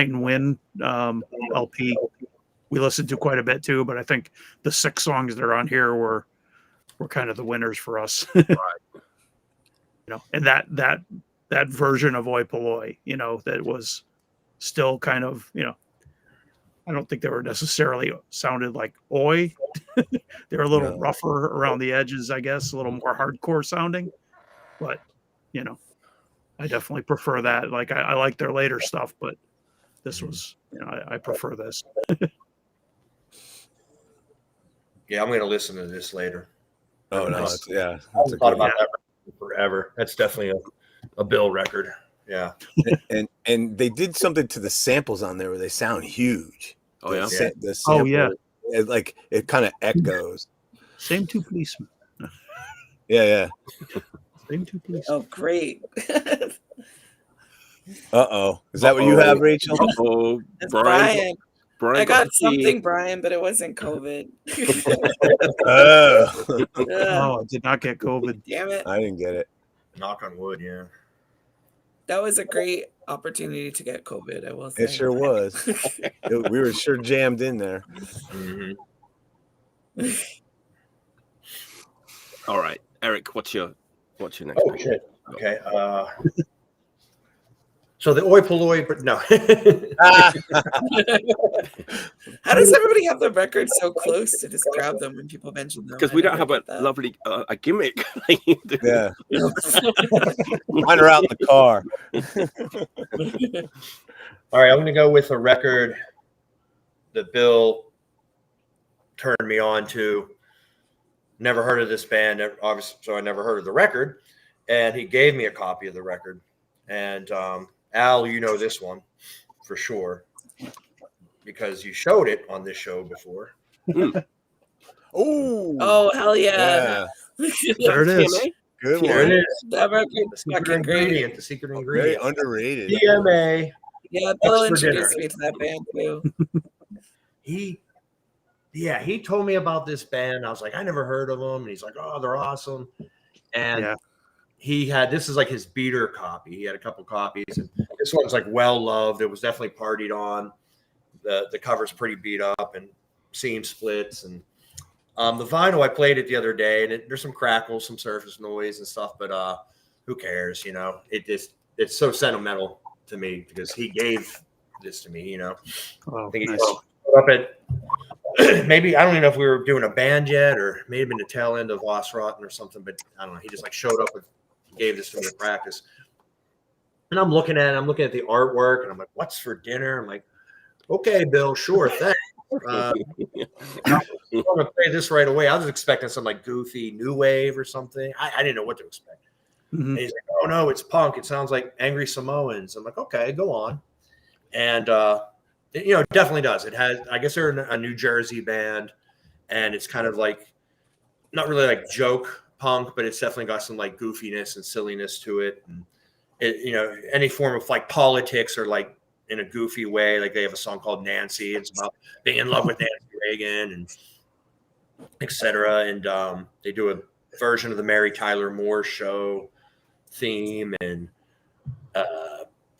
and Win LP. We listened to quite a bit too, but I think the 6 songs that are on here were kind of the winners for us. Right. And that version of Oi Polloi, that was still kind of, I don't think they were necessarily sounded like Oi. They were a little rougher around the edges, I guess, a little more hardcore sounding. But, I definitely prefer that. Like, I like their later stuff, but this was, I prefer this. Yeah, I'm going to listen to this later. Oh, no. I've thought about that forever. That's definitely a Bill record. Yeah. And they did something to the samples on there where they sound huge. Oh, yeah. The sample, it kind of echoes. Same 2 policemen. Yeah. Same 2 policemen. Oh, great. Uh-oh. Is that what you have, Rachel? Oh, Brian. I got something, the... Brian, but it wasn't COVID. Oh, I did not get COVID. Damn it. I didn't get it. Knock on wood, yeah. That was a great opportunity to get COVID, I will say. It sure was. We were sure jammed in there. Mm-hmm. All right, Eric, what's your next pick? Shit. Okay. So the Oi Polloi, but no. How does everybody have the records so close to just grab them when people mention them? Because we don't have a lovely a gimmick. Yeah. Mine are out in the car. All right, I'm going to go with a record that Bill turned me on to. Never heard of this band, obviously, so I never heard of the record. And he gave me a copy of the record. And Al, you know this one for sure because you showed it on this show before. Oh, hell yeah. There it is. Good one. There it is. That record's fucking great. The secret ingredient. Very underrated. DMA. Yeah, Bill introduced me to that band too. He told me about this band. I was like, I never heard of them. And he's like, oh, they're awesome. And this is like his beater copy. He had a couple copies. And this one's like well loved. It was definitely partied on. The cover's pretty beat up and seam splits. And the vinyl, I played it the other day, and there's some crackles, some surface noise and stuff, but who cares? It's so sentimental to me because he gave this to me, Oh, I think nice. he up at maybe, I don't even know if we were doing a band yet or may have been the tail end of Lost Rotten or something, but I don't know. He just like showed up and gave this to me to practice. And I'm looking at the artwork and I'm like, what's for dinner? I'm like, okay, Bill, sure, thanks. I'm gonna play this right away. I was expecting some like goofy new wave or something. I didn't know what to expect. Mm-hmm. And he's like, oh no, it's punk. It sounds like Angry Samoans. I'm like, okay, go on. And it definitely does. It has, I guess they're a New Jersey band, and it's kind of like not really like joke punk, but it's definitely got some like goofiness and silliness to it. And any form of like politics or like in a goofy way. Like they have a song called Nancy. It's about being in love with Nancy Reagan and etc. And they do a version of the Mary Tyler Moore Show theme. And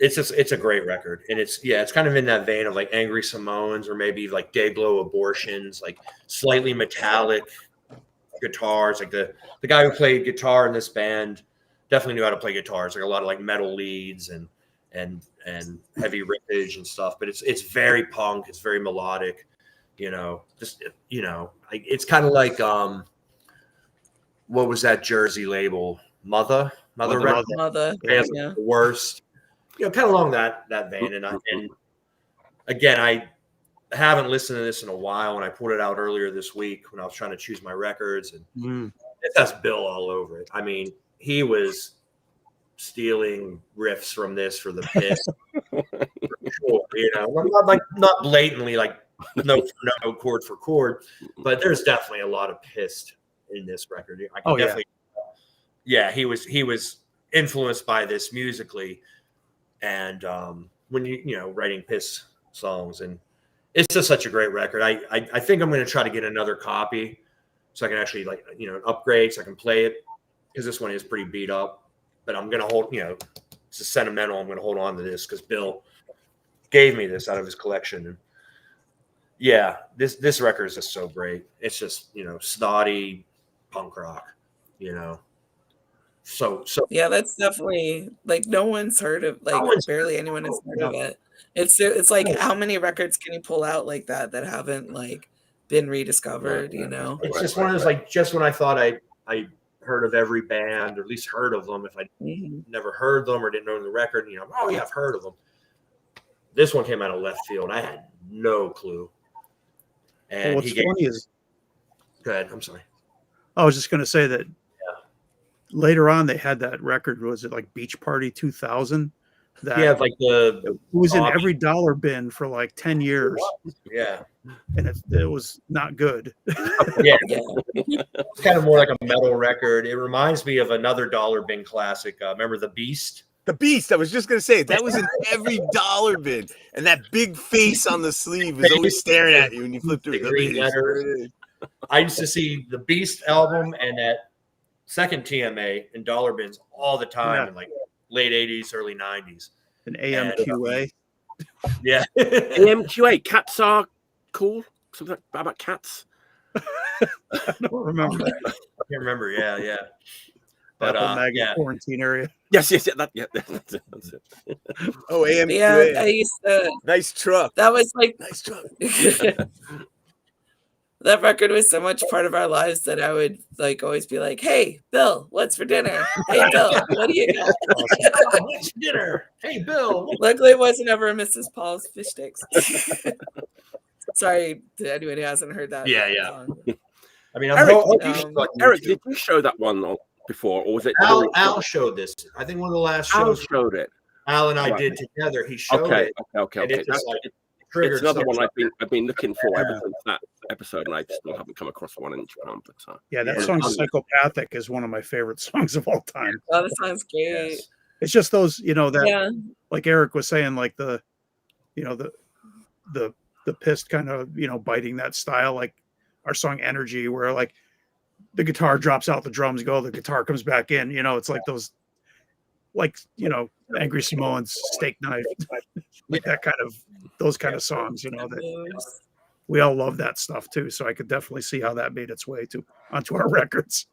it's a great record, and it's kind of in that vein of like Angry Samoans or maybe like Dayglow Abortions, like slightly metallic guitars. Like the guy who played guitar in this band definitely knew how to play guitars, like a lot of like metal leads and heavy riffage and stuff. But it's very punk, it's very melodic, just like it's kind of like what was that Jersey label? Mother. Yeah. The Worst. Kind of along that vein. And again, I haven't listened to this in a while, and I pulled it out earlier this week when I was trying to choose my records, and it has Bill all over it. I mean, he was stealing riffs from this for the Pist, for sure, not blatantly, like no chord for chord, but there's definitely a lot of Pist in this record. I can definitely, he was influenced by this musically. And when writing Pist songs, and it's just such a great record. I think I'm going to try to get another copy so I can actually upgrade so I can play it, because this one is pretty beat up. But I'm going to hold, it's a sentimental. I'm going to hold on to this because Bill gave me this out of his collection. And yeah, this record is just so great. It's just snotty punk rock, So yeah, that's definitely like no one's heard of, like barely anyone has heard of it. It's like how many records can you pull out like that haven't like been rediscovered? It's just one of those, like, just when I thought I heard of every band, or at least heard of them, if I never heard them or didn't know the record, oh yeah, I've heard of them. This one came out of left field. I had no clue. And what's funny is, go ahead. I'm sorry. I was just going to say that later on they had that record. Was it like Beach Party 2000? That like it was in every dollar bin for like 10 years. Yeah, and it was not good. Yeah. It's kind of more like a metal record. It reminds me of another dollar bin classic. Remember The Beast? The Beast. I was just gonna say that was in every dollar bin, and that big face on the sleeve is always staring at you when you flip through the green letters. I used to see the Beast album and that second TMA in dollar bins all the time in like late 80s, early 90s. An AMQA. Yeah. AMQA. Cats are cool. Something about cats. I don't remember. I can't remember. Yeah. But quarantine area. Yes. That's it. Oh, AMQA. Yeah, I used to. Nice truck. That was like Nice truck. That record was so much part of our lives that I would like always be like, "Hey, Bill, what's for dinner? Hey, Bill, what do you got? What's for dinner? Hey, Bill." Luckily, it wasn't ever a Mrs. Paul's fish sticks. Sorry to anyone who hasn't heard that. Yeah. Song. I mean, Eric, did you show that one before, or was it Al showed this? I think one of the last shows Al showed it. Al and I did together. He showed it. Okay. It's another one I've been looking for ever since that episode, and I still haven't come across one in Japan. But that song "Psychopathic" is one of my favorite songs of all time. Oh, that sounds great. Yes. It's just those, like Eric was saying, like the Pist kind of biting that style, like our song "Energy," where like the guitar drops out, the drums go, the guitar comes back in. It's like those, like Angry Samoans, Steak Knife, like that kind of those kind of songs. That we all love that stuff too. So I could definitely see how that made its way onto our records.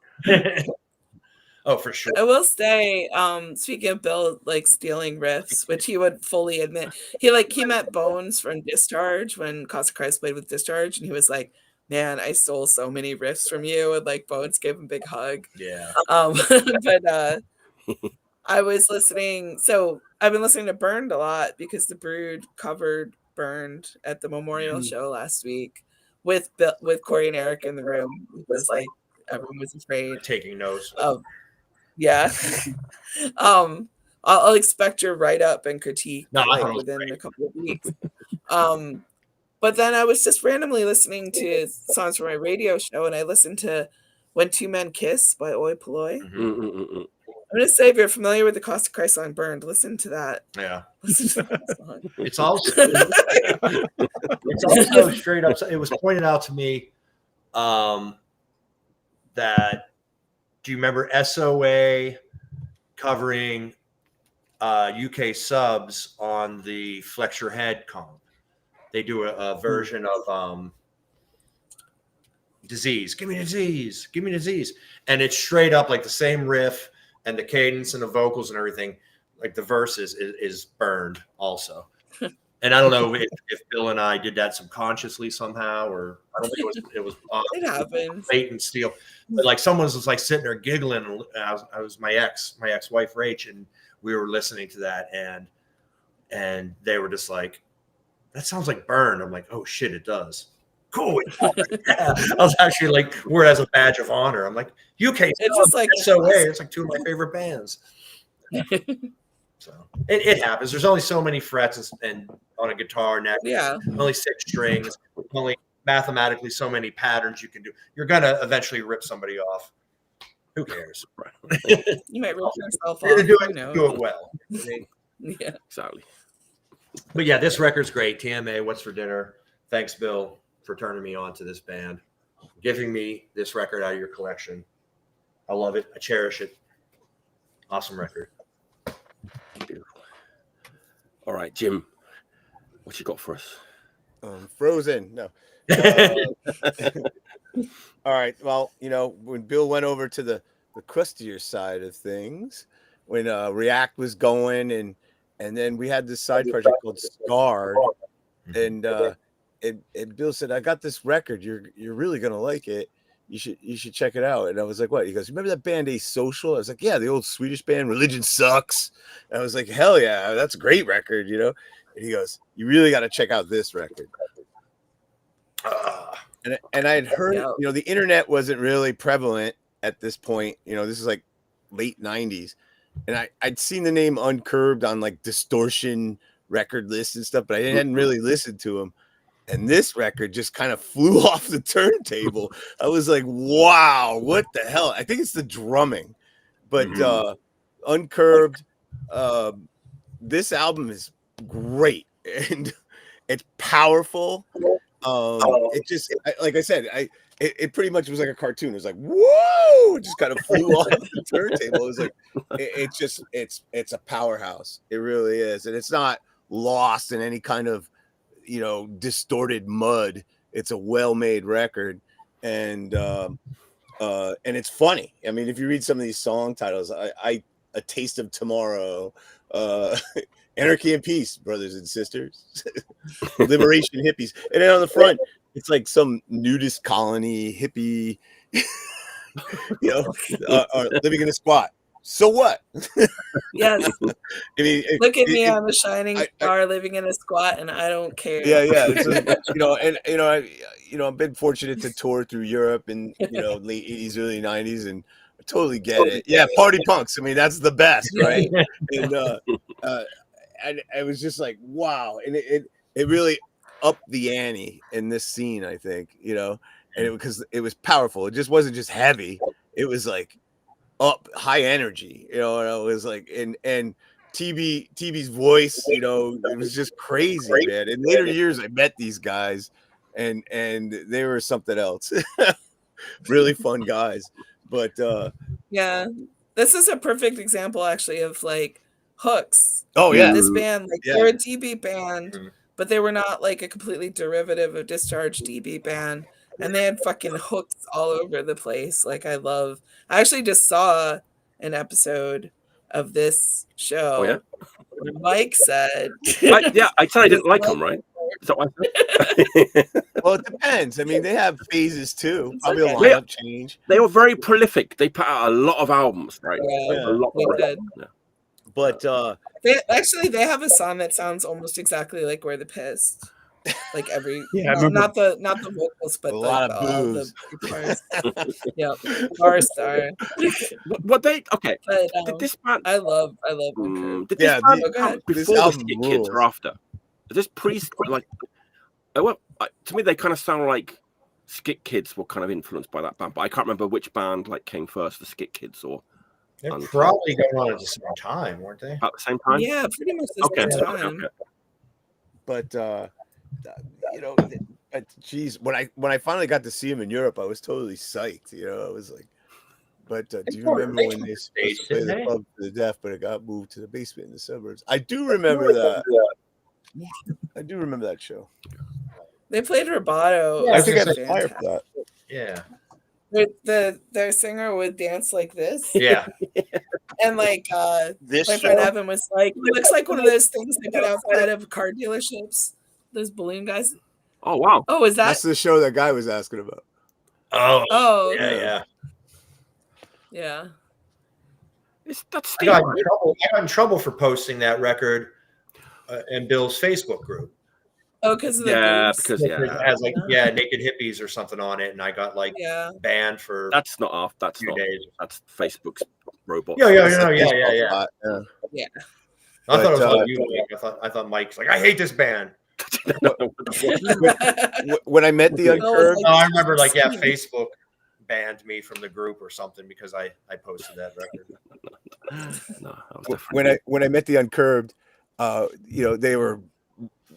Oh, for sure. I will say, speaking of Bill like stealing riffs, which he would fully admit, he met Bones from Discharge when Cost of Christ played with Discharge, and he was like, "Man, I stole so many riffs from you," and like Bones gave him a big hug. Yeah. But I was listening, so I've been listening to Burned a lot because the Brood covered Burned at the Memorial show last week with Corey and Eric in the room. It was like everyone was afraid. Taking notes. Yeah. I'll expect your write-up and critique within a couple of weeks. But then I was just randomly listening to songs from my radio show, and I listened to When Two Men Kiss by Oi Polloi. I'm going to say, if you're familiar with the Cost of Christ song Burned, listen to that. Yeah. Listen to that song. It's also straight up. It was pointed out to me that, do you remember SOA covering UK subs on the Flex Your Head comp. They do a version of Disease. Give me disease. Give me disease. And it's straight up like the same riff and the cadence and the vocals and everything. Like the verses is burned also. And I don't know if Bill and I did that subconsciously somehow, or I don't think it was It happens. blatant steel. But like someone was like sitting there giggling. And I was my ex-wife Rach, and we were listening to that, and they were just like, "That sounds like Burn." I'm like, "Oh shit, it does." Cool. I was actually like, we're as a badge of honor. I'm like, UK. It's just like SOA. It's like two of my favorite bands. So it happens. There's only so many frets and on a guitar neck. Yeah. Only 6 strings. Only mathematically so many patterns you can do. You're gonna eventually rip somebody off. Who cares? You might rip yourself off. You're gonna do it well. I mean, Yeah. Exactly. but yeah, this record's great. TMA, What's for Dinner? Thanks, Bill, for turning me on to this band, giving me this record out of your collection. I love it. I cherish it. Awesome record. Beautiful. All right, Jim, what you got for us? Frozen. No. All right. Well, when Bill went over to the crustier side of things, when React was going, and then we had this side project called Scarred, and Bill said, "I got this record. You're really gonna like it. You should check it out." And I was like, "What?" He goes, "Remember that band Asocial?" I was like, "Yeah, the old Swedish band Religion Sucks." And I was like, "Hell yeah, that's a great record, And he goes, "You really got to check out this record." And I had heard, the internet wasn't really prevalent at this point. This is like late 90s. And I'd seen the name Uncurbed on like Distortion record lists and stuff, but I hadn't really listened to them. And this record just kind of flew off the turntable. I was like, wow, what the hell? I think it's the drumming. But Uncurbed, this album is great. And it's powerful. It just, like I said, it pretty much was like a cartoon. It was like, whoa, it just kind of flew off the turntable. It was like, it's a powerhouse. It really is. And it's not lost in any kind of, distorted mud. It's a well-made record. And it's funny. I mean, if you read some of these song titles, A Taste of Tomorrow, Anarchy and Peace, brothers and sisters, Liberation Hippies. And then on the front, it's like some nudist colony hippie, living in a squat. So what? Yes. I mean, look at me on a shining star living in a squat, and I don't care. Yeah. I've been fortunate to tour through Europe in late 80s, early 90s, and I totally get it. Yeah, party punks. I mean, that's the best, right? And I was just like, wow, and it really upped the ante in this scene, I think, and because it was powerful. It just wasn't just heavy. It was like up high energy, and I was like, and TB's voice, it was just crazy, man. In later years, I met these guys, and they were something else. Really fun guys, but yeah, this is a perfect example, actually, of like hooks. Oh yeah, this band, like they're a DB band, but they were not like a completely derivative of Discharge DB band. And they had fucking hooks all over the place. Like I actually just saw an episode of this show. Oh, yeah? Mike said, I said I didn't like them, right? Is that what I said? Well, it depends. I mean, they have phases too. Probably okay. a lineup change. They were very prolific. They put out a lot of albums, right? Yeah, a lot. they did. Yeah. But they have a song that sounds almost exactly like "We're the Pist." Like every, not the vocals, but a lot of all booze. the guitars. Yep, Bar Star. What they okay? But, did this band? I love. Uncurbed. Did this band come this before the album Skit rules. Kids or after? Is this priest like? To me, they kind of sound like Skit Kids were kind of influenced by that band, but I can't remember which band like came first, the Skit Kids or. They're probably going on at the same time, weren't they? At the same time? Yeah, pretty much the same time. Okay. But geez, when I finally got to see him in Europe, I was totally psyched. I was like, But do you brought remember it when they stage, supposed to play the didn't they? club to the death, but it got moved to the basement in the suburbs? I do remember that. I do remember that show. They played Roboto. Yeah, I It think I was had a flyer for fantastic. that. Yeah. Their singer would dance like this. Yeah. And like This my friend show? Evan was like, it looks like one of those things they put outside of car dealerships. Those balloon guys. Oh wow. Oh, is that? That's the show that guy was asking about. Oh. Oh, Yeah. Yeah. yeah. That's I got in trouble for posting that record in Bill's Facebook group. Oh, because of the yeah, boobs. because It has like Yeah. naked hippies or something on it, and I got like Yeah. banned for that's not off. That's few not. days. That's Facebook's robot. Yeah. That's a Yeah. Facebook bot, Yeah. I thought it was But, on you. Mike. I thought Mike's like, I hate this band. When I met the Uncurbed, No, I remember like Facebook banned me from the group or something because I posted that record. No, that was different. when I met the Uncurbed, they were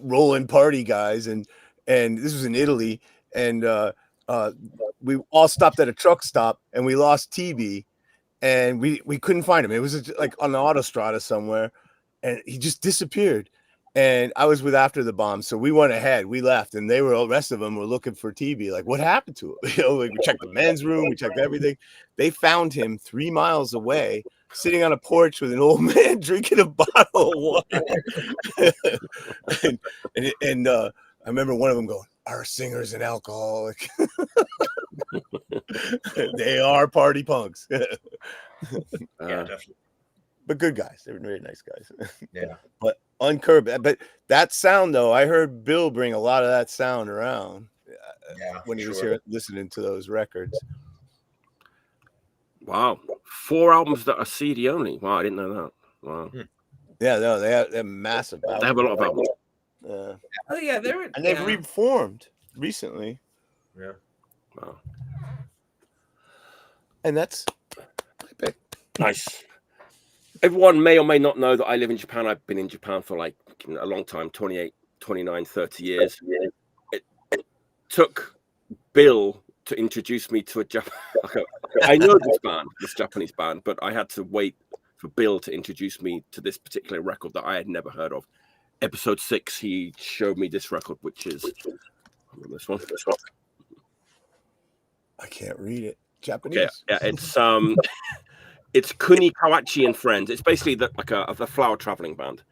rolling party guys, and this was in Italy, and we all stopped at a truck stop, and we lost TB, and we couldn't find him. It was like on the autostrada somewhere, and he just disappeared. And I was with After the Bomb, so we went ahead. We left, and the rest of them were looking for TB. Like, what happened to him? Like, we checked the men's room, we checked everything. They found him 3 miles away, sitting on a porch with an old man drinking a bottle of water. and I remember one of them going, "Our singer's an alcoholic." They are party punks. Yeah, definitely. But good guys. They were very nice guys. Yeah. But Uncurbed. But that sound, though, I heard Bill bring a lot of that sound around when he was here listening to those records. Wow. 4 albums that are CD only. Wow, I didn't know that. Wow. Yeah, no, they're massive. They have a lot of albums. Oh yeah, they were. And they've reformed recently. Yeah. Wow. And that's my pick. Nice. Everyone may or may not know that I live in Japan. I've been in Japan for like a long time, 28, 29, 30 years. It took Bill to introduce me to a Japan. I know this Japanese band, but I had to wait for Bill to introduce me to this particular record that I had never heard of. Episode 6, he showed me this record, which is this one. I can't read it. Japanese. Yeah, it's it's Kuni Kawachi and Friends. It's basically the Flower Traveling Band.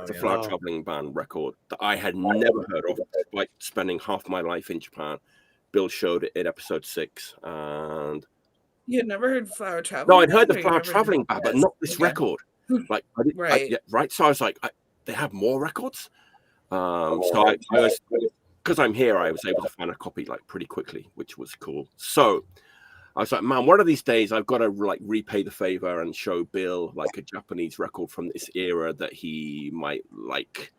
It's a Flower Traveling Band record that I had never heard of, despite spending half my life in Japan. Bill showed it in episode 6, and You had never heard Flower Traveling? no, I'd heard the Band, or you Flower never Traveling Band, but not this record. Like, I didn't, right. So I was like, they have more records. So I was, because I'm here, I was able to find a copy like pretty quickly, which was cool. So I was like, man, one of these days I've got to like repay the favor and show Bill like a Japanese record from this era that he might like.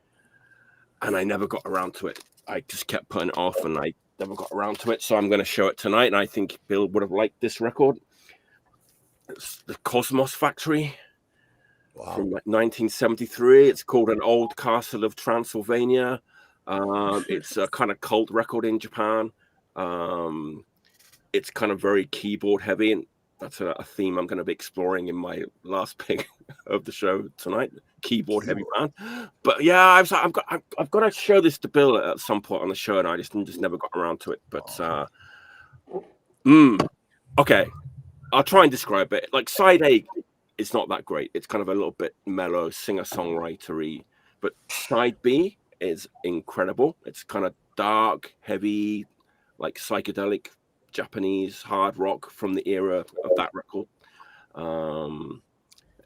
And I never got around to it. I just kept putting it off, and I never got around to it. So I'm going to show it tonight, and I think Bill would have liked this record. It's the Cosmos Factory. Wow. From like 1973. It's called An Old Castle of Transylvania. It's a kind of cult record in Japan. It's kind of very keyboard heavy, and that's a theme I'm going to be exploring in my last pick of the show tonight. Keyboard heavy band. But yeah, I was like, I've got to show this to Bill at some point on the show, and I just never got around to it. But okay, I'll try and describe it. Like side A, it's not that great. It's kind of a little bit mellow, singer-songwritery. But side B is incredible. It's kind of dark, heavy, like psychedelic Japanese hard rock from the era of that record.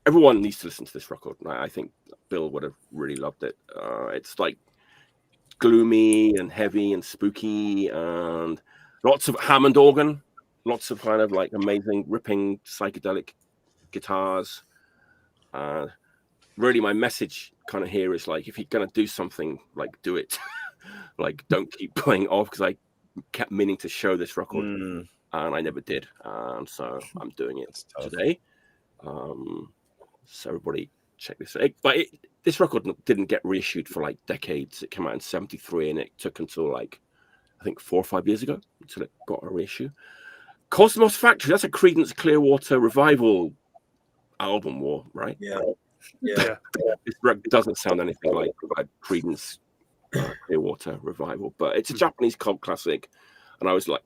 Everyone needs to listen to this record. I think Bill would have really loved it. It's like gloomy and heavy and spooky, and lots of Hammond organ, lots of kind of like amazing ripping psychedelic guitars. Really, my message kind of here is like, if you're gonna do something, like do it. Like, don't keep putting it off, because I kept meaning to show this record and I never did. So I'm doing it today. So everybody check this out. But this record didn't get reissued for like decades. It came out in 73, and it took until like, I think 4 or 5 years ago until it got a reissue. Cosmos Factory. That's a Creedence Clearwater Revival album, right? Yeah. This record doesn't sound anything like Creedence Clearwater Revival, but it's a Japanese cult classic, and I was like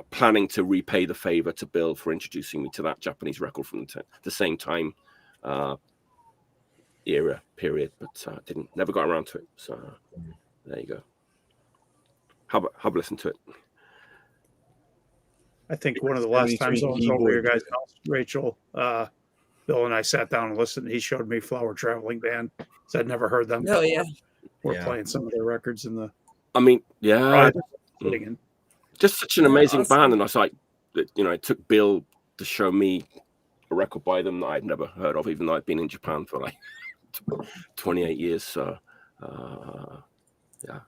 planning to repay the favor to Bill for introducing me to that Japanese record from the same time period, but never got around to it. So there you go. How about listen to it? I think one of the last times I was over your guys' house, Rachel, Bill and I sat down and listened. He showed me Flower Traveling Band. So I'd never heard them. Oh yeah, We're playing some of their records in the. I mean, yeah, just such an amazing band, and I was like, it took Bill to show me a record by them that I'd never heard of, even though I'd been in Japan for like 28 years. So, yeah.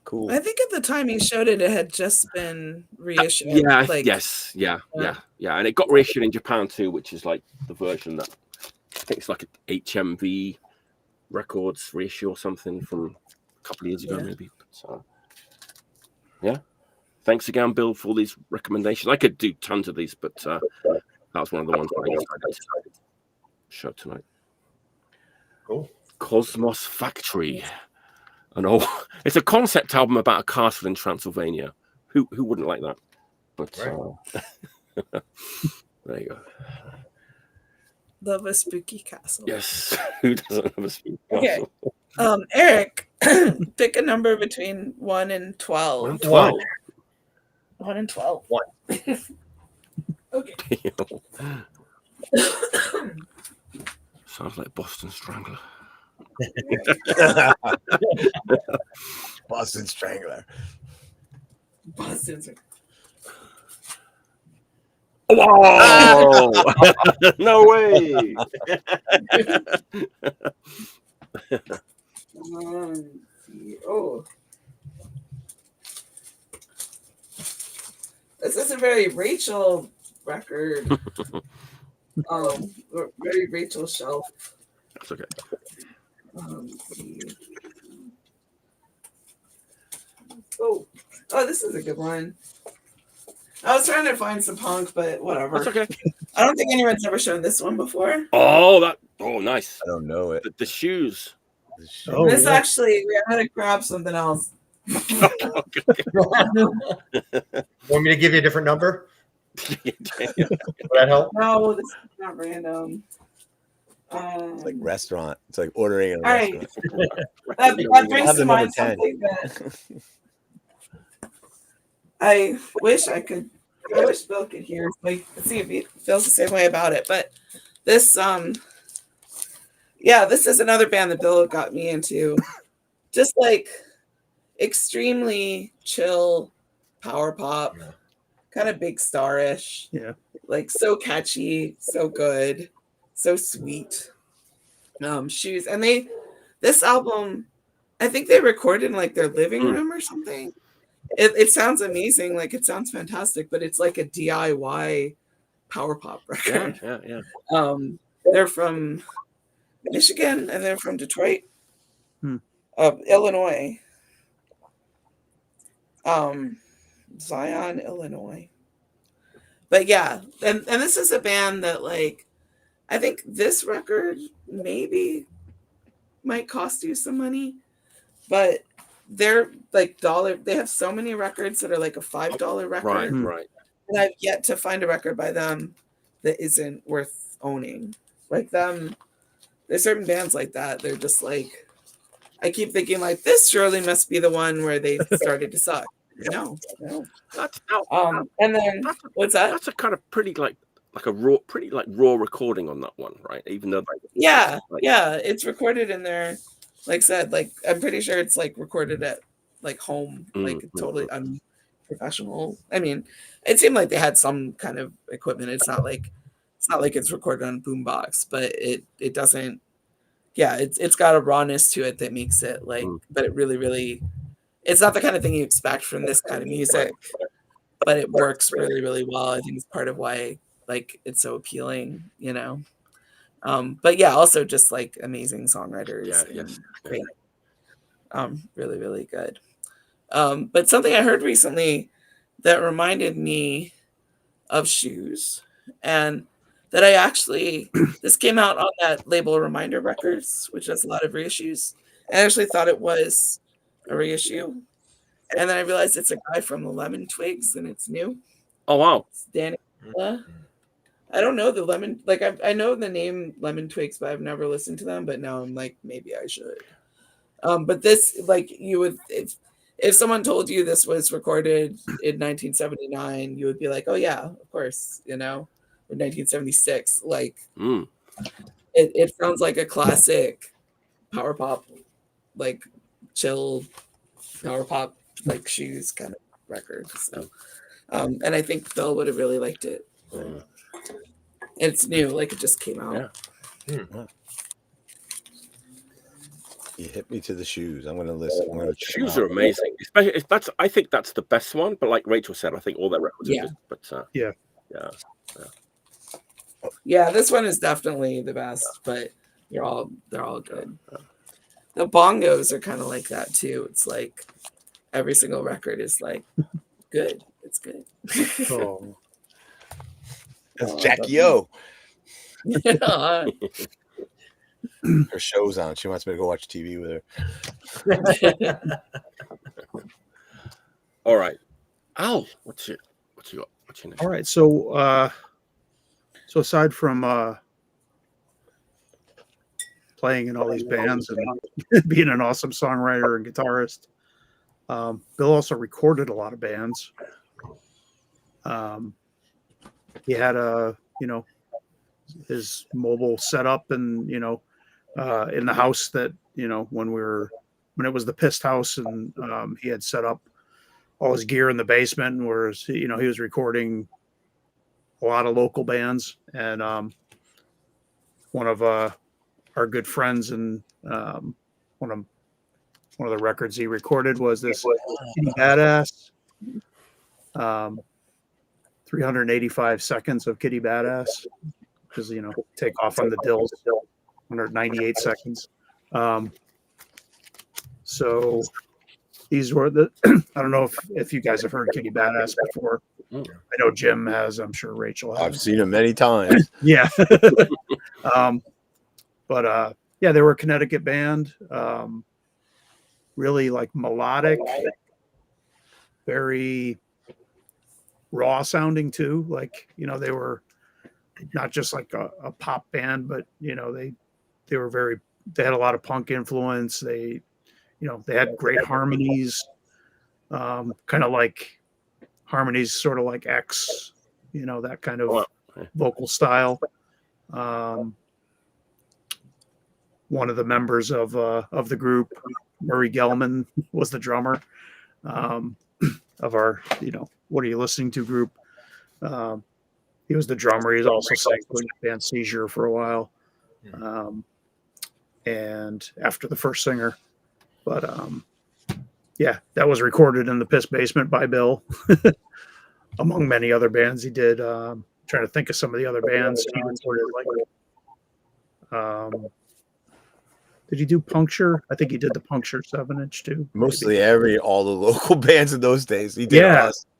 Cool. I think at the time he showed it, it had just been reissued. Yeah, and it got reissued in Japan too, which is like the version that I think it's like an HMV Records reissue or something from a couple of years ago, maybe. So, yeah. Thanks again, Bill, for all these recommendations. I could do tons of these, but that was one of the ones that I decided to show tonight. Cool. Cosmos Factory. It's a concept album about a castle in Transylvania. Who wouldn't like that? But there you go. Love a spooky castle. Yes. Who doesn't love a spooky castle? Okay. Eric, pick a number between 1 and 12. 1 and 12. 1 and 12. 1. Okay. Sounds like Boston Strangler. Boston Strangler. Boston Strangler. Whoa! No way! Oh, this is a very Rachel record. Very Rachel shelf. That's okay. Oh, this is a good one. I was trying to find some punk, but whatever. That's okay. I don't think anyone's ever shown this one before. Oh, nice. I don't know it. The shoes. This actually, we had to grab something else. Want me to give you a different number? Would that help? No, this is not random. It's like restaurant. It's like ordering in a all right. restaurant. That brings to mind something that I wish Bill could hear. Like, let's see if he feels the same way about it. But this, this is another band that Bill got me into. Just like extremely chill power pop, kind of big starish. Yeah. Like so catchy, so good, so sweet. Shoes. And this album, I think they recorded in like their living room or something. It sounds amazing, like it sounds fantastic, but it's like a DIY power pop record. Yeah. They're from Michigan and they're from Detroit, Illinois, Zion, Illinois. But yeah, and this is a band that like I think this record maybe might cost you some money, but they're like they have so many records that are like a $5 record. Right. And I've yet to find a record by them that isn't worth owning. Like them, there's certain bands like that. They're just like, I keep thinking like this surely must be the one where they started to suck. No. And then what's that? That's a kind of pretty like a raw recording on that one, right? Even though it's recorded in there. Like I said, like I'm pretty sure it's like recorded at like home, like totally unprofessional. I mean, it seemed like they had some kind of equipment. It's not like it's recorded on boombox, but it doesn't. Yeah, it's got a rawness to it that makes it like, but it really, really, it's not the kind of thing you expect from this kind of music, but it works really, really well. I think it's part of why like it's so appealing, you know. But yeah, also just like amazing songwriters. Great. Really, really good. But something I heard recently that reminded me of shoes, and that I actually this came out on that label Reminder Records, which has a lot of reissues. I actually thought it was a reissue, and then I realized it's a guy from the Lemon Twigs, and it's new. Oh wow! It's Danny. I don't know the Lemon. Like I know the name Lemon Twigs, but I've never listened to them. But now I'm like, maybe I should. But this, like, you would if someone told you this was recorded in 1979, you would be like, oh yeah, of course, you know, or 1976. Like, it sounds like a classic power pop, like chill power pop, like shoes kind of record. So, and I think Bill would have really liked it. It's new, like it just came out. Yeah. You hit me to the shoes. I'm gonna listen. Shoes are amazing. Especially if I think that's the best one. But like Rachel said, I think all their records are good. But yeah, this one is definitely the best. But they're all good. The bongos are kind of like that too. It's like every single record is like good. It's good. Oh. That's Jackie O. Her show's on. She wants me to go watch TV with her. All right, Al, what's your next? All right, so aside from playing in all these bands and being an awesome songwriter and guitarist, Bill also recorded a lot of bands. He had his mobile setup and in the house that when it was the Pist house, and he had set up all his gear in the basement, and he was recording a lot of local bands. And one of our good friends and one of the records he recorded was this Kitty Badass. 385 seconds of Kitty Badass, because take off on the dills, 198 seconds. So these were I don't know if you guys have heard Kitty Badass before. I know Jim has. I'm sure Rachel has. I've seen him many times. Yeah. But they were a Connecticut band. Really like melodic, very raw sounding too. Like, they were not just like a pop band, but they had a lot of punk influence. They had great harmonies, kind of like harmonies, sort of like X, that kind of vocal style. One of the members of the group, Murray Gelman, was the drummer of our, What Are You Listening To group. He was the drummer. He's also sang with the band Seizure for a while. And after the first singer. But that was recorded in the Pist basement by Bill, among many other bands he did. Trying to think of some of the other bands he recorded. Did he do Puncture? I think he did the Puncture 7-inch too. Mostly all the local bands in those days. He did.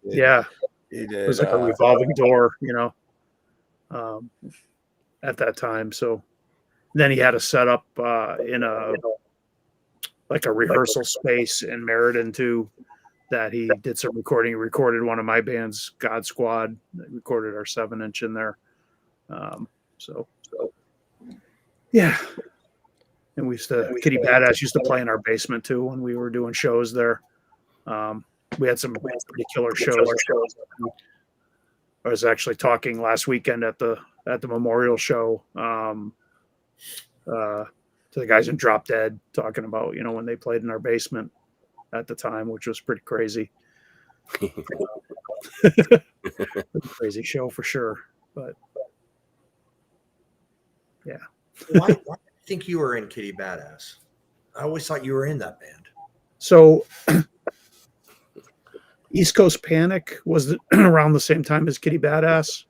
Yeah. He did. It was like a revolving door, at that time. So then he had a setup in a rehearsal space in Meriden too, that he did some recording. He recorded one of my bands, God Squad. They recorded our 7-inch in there. Yeah. And Kitty Badass used to play in our basement too when we were doing shows there. We had some pretty killer shows. I was actually talking last weekend at the memorial show to the guys in Drop Dead, talking about when they played in our basement at the time, which was pretty crazy. Crazy show for sure. But yeah. Why do you think you were in Kitty Badass? I always thought you were in that band. So East Coast Panic was around the same time as Kitty Badass,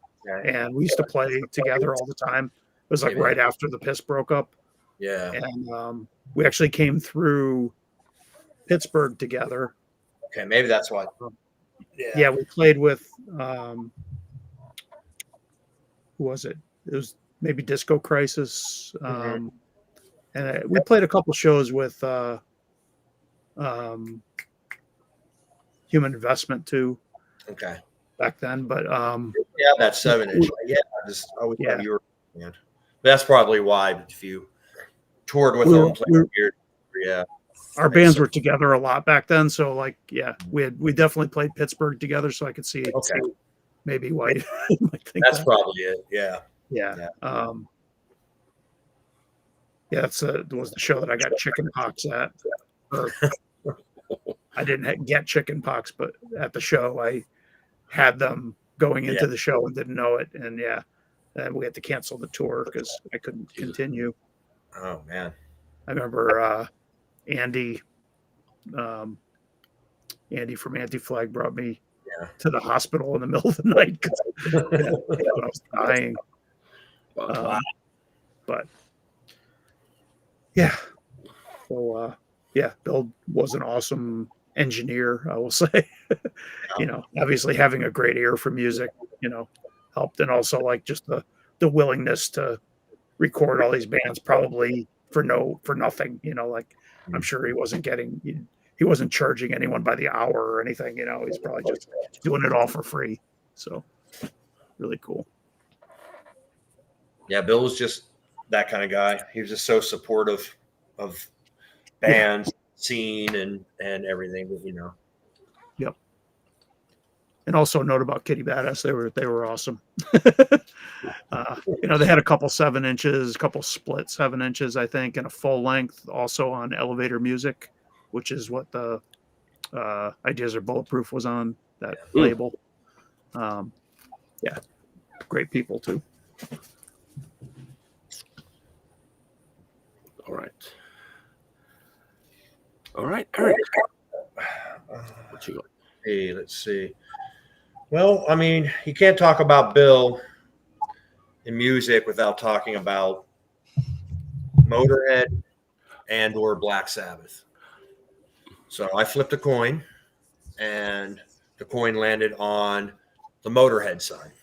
and we used to play together all the time. It was like right after the Pist broke up. Yeah. And we actually came through Pittsburgh together. Okay, maybe that's why. Yeah, we played with who was it? It was maybe Disco Crisis. And we played a couple shows with Human Investment too. Okay. Back then, but yeah, that 7-inch. Yeah, I just always thought you were band. That's probably why if you toured with them, yeah. Our bands were together a lot back then, so like we definitely played Pittsburgh together, so I could see maybe why you might think that's probably it. Yeah. That's was the show that I got chicken pox at. I didn't get chicken pox, but at the show I had them going into the show and didn't know it, and we had to cancel the tour because I couldn't continue. Oh man, I remember Andy from Anti-Flag brought me to the hospital in the middle of the night because I was dying. But so Bill was an awesome engineer, I will say. Obviously having a great ear for music, helped, and also like just the willingness to record all these bands probably for nothing. Like I'm sure he wasn't charging anyone by the hour or anything. He's probably just doing it all for free. So really cool. Yeah, Bill was just that kind of guy. He was just so supportive of bands, scene, and everything. Yep. And also a note about Kitty Badass, they were awesome. They had a couple 7-inches, a couple split 7-inches, I think, and a full length also on Elevator Music, which is what the Ideas Are Bulletproof was on that label. Great people too. All right, Eric. What you got? Hey, let's see. Well, I mean, you can't talk about Bill in music without talking about Motorhead and or Black Sabbath. So I flipped a coin, and the coin landed on the Motorhead side.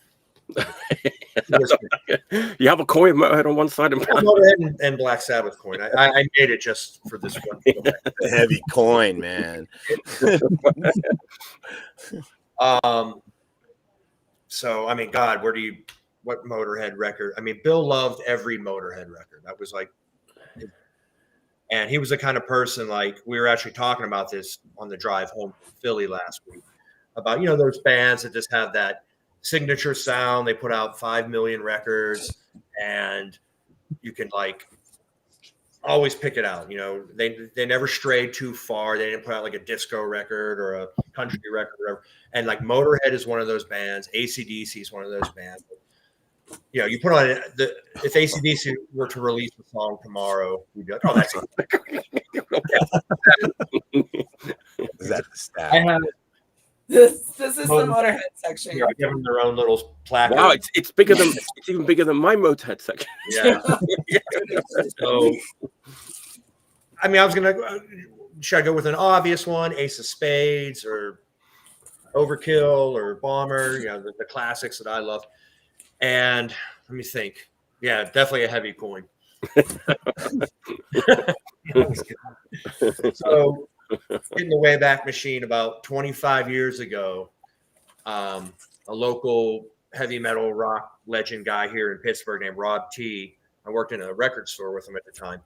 You have a coin Motorhead on one side and Motorhead and Black Sabbath coin. I made it just for this one. A heavy coin, man. So I mean, God, what Motorhead record? I mean, Bill loved every Motorhead record. That was like, and he was the kind of person, like, we were actually talking about this on the drive home from Philly last week about, those bands that just have that signature sound. They put out 5 million records and you can like always pick it out. They never strayed too far. They didn't put out like a disco record or a country record or whatever. And like Motorhead is one of those bands. AC/DC is one of those bands. You put on if AC/DC were to release a song tomorrow, we'd be like, oh, that's it. Is that the stat? I have this is the Motorhead section. Give them their own little placard. Wow, it's even bigger than my Motorhead section. Yeah. So, I mean, I was should I go with an obvious one, Ace of Spades or Overkill or Bomber, the classics that I love. And let me think. Yeah, definitely a heavy coin. So, in the Wayback Machine about 25 years ago, a local heavy metal rock legend guy here in Pittsburgh named Rob T. I worked in a record store with him at the time.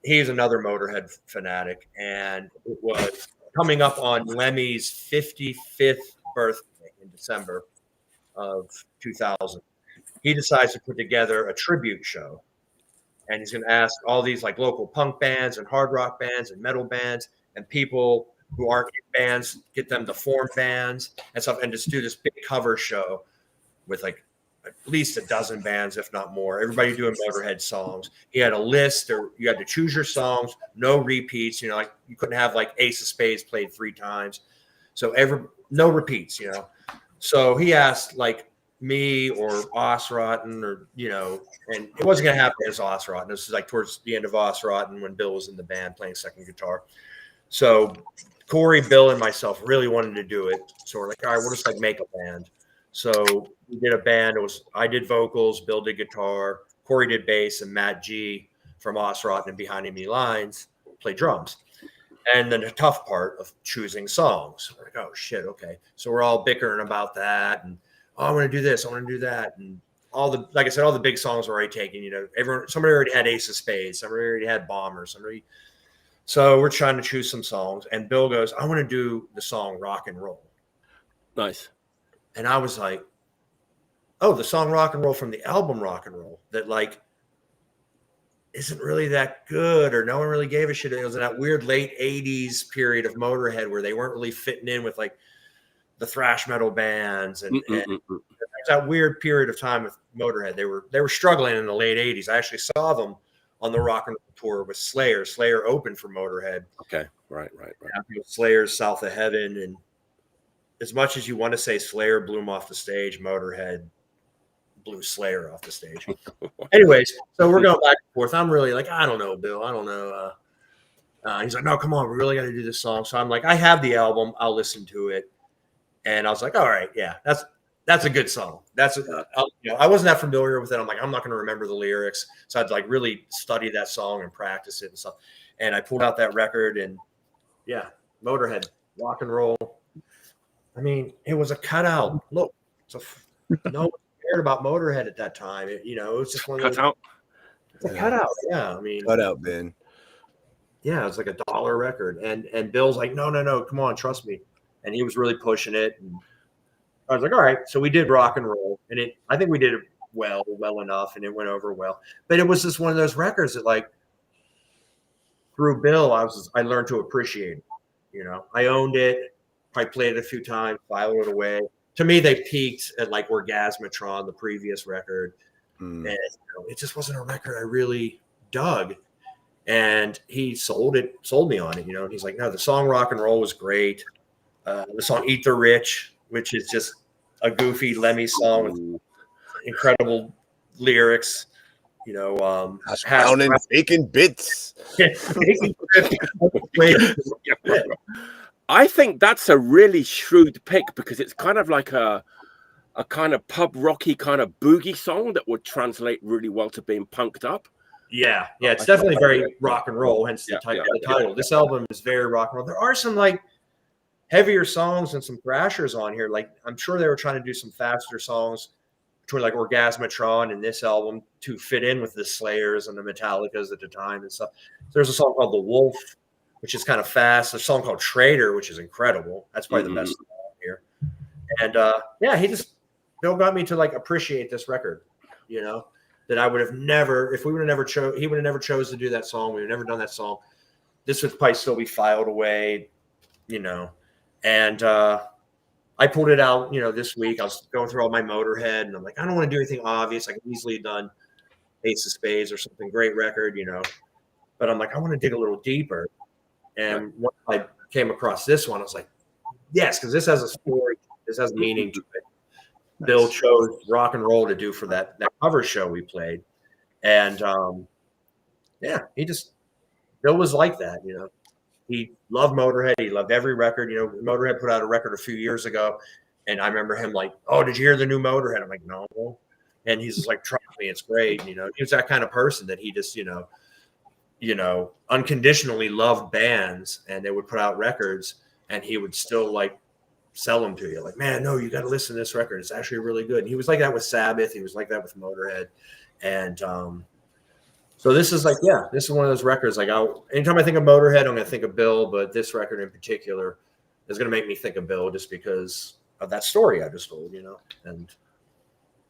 He's another Motorhead fanatic, and it was coming up on Lemmy's 55th birthday in December of 2000. He decides to put together a tribute show, and he's going to ask all these like local punk bands and hard rock bands and metal bands and people who aren't in bands, get them to form bands and stuff, and just do this big cover show with like at least a dozen bands, if not more. Everybody doing Motorhead songs. He had a list, or you had to choose your songs, no repeats. Like you couldn't have like Ace of Spades played 3 times, so no repeats. So he asked like me or Ausmuteants, or and it wasn't gonna happen as Ausmuteants. This is like towards the end of Ausmuteants when Bill was in the band playing second guitar. So Corey, Bill, and myself really wanted to do it. So we're like, all right, we'll just like make a band. So we did a band. I did vocals, Bill did guitar, Corey did bass, and Matt G from Ausmuteants and Behind Enemy Lines played drums. And then the tough part of choosing songs. We're like, oh shit, okay. So we're all bickering about that, and I want to do this, I want to do that, and like I said, all the big songs were already taken. Somebody already had Ace of Spades, somebody already had Bomber, So we're trying to choose some songs, and Bill goes, I want to do the song Rock and Roll. Nice. And I was like, oh, the song Rock and Roll from the album Rock and Roll that like isn't really that good, or no one really gave a shit. It was in that weird late 80s period of Motorhead where they weren't really fitting in with like the thrash metal bands and that weird period of time with Motorhead. They were struggling in the late 80s. I actually saw them on the Rock and Roll tour with Slayer. Slayer opened for Motorhead. Okay, right. Slayer's South of Heaven, and as much as you want to say Slayer blew him off the stage, Motorhead blew Slayer off the stage. Anyways, so we're going back and forth. I'm really like, I don't know, Bill. I don't know. He's like, no, come on. We really got to do this song. So I'm like, I have the album. I'll listen to it. And I was like, all right, yeah, that's a good song. I wasn't that familiar with it. I'm like, I'm not going to remember the lyrics. So I'd like really study that song and practice it and stuff. And I pulled out that record, and yeah, Motorhead, Rock and Roll. I mean, it was a cutout. Look, no one cared about Motorhead at that time. It was just one of those. Cutout. It's a cutout. Yeah, I mean, Cutout, Ben. Yeah, it was like $1 record, and Bill's like, no, come on, trust me, and he was really pushing it, and I was like, all right, so we did Rock and Roll, and I think we did it well enough, and it went over well, but it was just one of those records that like through Bill, I learned to appreciate it. I owned it, I played it a few times, filed it away. To me, they peaked at like Orgasmatron, the previous record, and it just wasn't a record I really dug. And he sold me on it, and he's like, no, the song Rock and Roll was great. The song Eat the Rich, which is just a goofy Lemmy song with incredible lyrics, Down and bacon bits. I think that's a really shrewd pick because it's kind of like a kind of pub rocky kind of boogie song that would translate really well to being punked up. Yeah, it's definitely very rock and roll, hence the title. This album is very rock and roll. There are some like heavier songs and some thrashers on here. Like I'm sure they were trying to do some faster songs between like Orgasmatron and this album to fit in with the Slayers and the Metallicas at the time and stuff. There's a song called The Wolf, which is kind of fast. There's a song called Traitor, which is incredible. That's probably the best song here. And Bill got me to like appreciate this record, that I would have never, if we would have never he would have never chose to do that song. We would have never done that song. This would probably still be filed away, and I pulled it out, this week. I was going through all my Motorhead, and I'm like, I don't want to do anything obvious. I could easily have done Ace of Spades or something, great record, but I'm like, I want to dig a little deeper. And once I came across this one, I was like, yes, because this has a story, this has meaning to it. Bill chose Rock and Roll to do for that cover show we played. And Bill was like that, He loved Motorhead. He loved every record. Motorhead put out a record a few years ago, and I remember him like, oh, did you hear the new Motorhead? I'm like, no. And he's just like, trust me, it's great. He was that kind of person that he just, unconditionally loved bands, and they would put out records, and he would still like sell them to you. Like, man, no, you got to listen to this record. It's actually really good. And he was like that with Sabbath. He was like that with Motorhead. And so this is like, this is one of those records. Like, anytime I think of Motorhead, I'm going to think of Bill, but this record in particular is going to make me think of Bill just because of that story I just told, And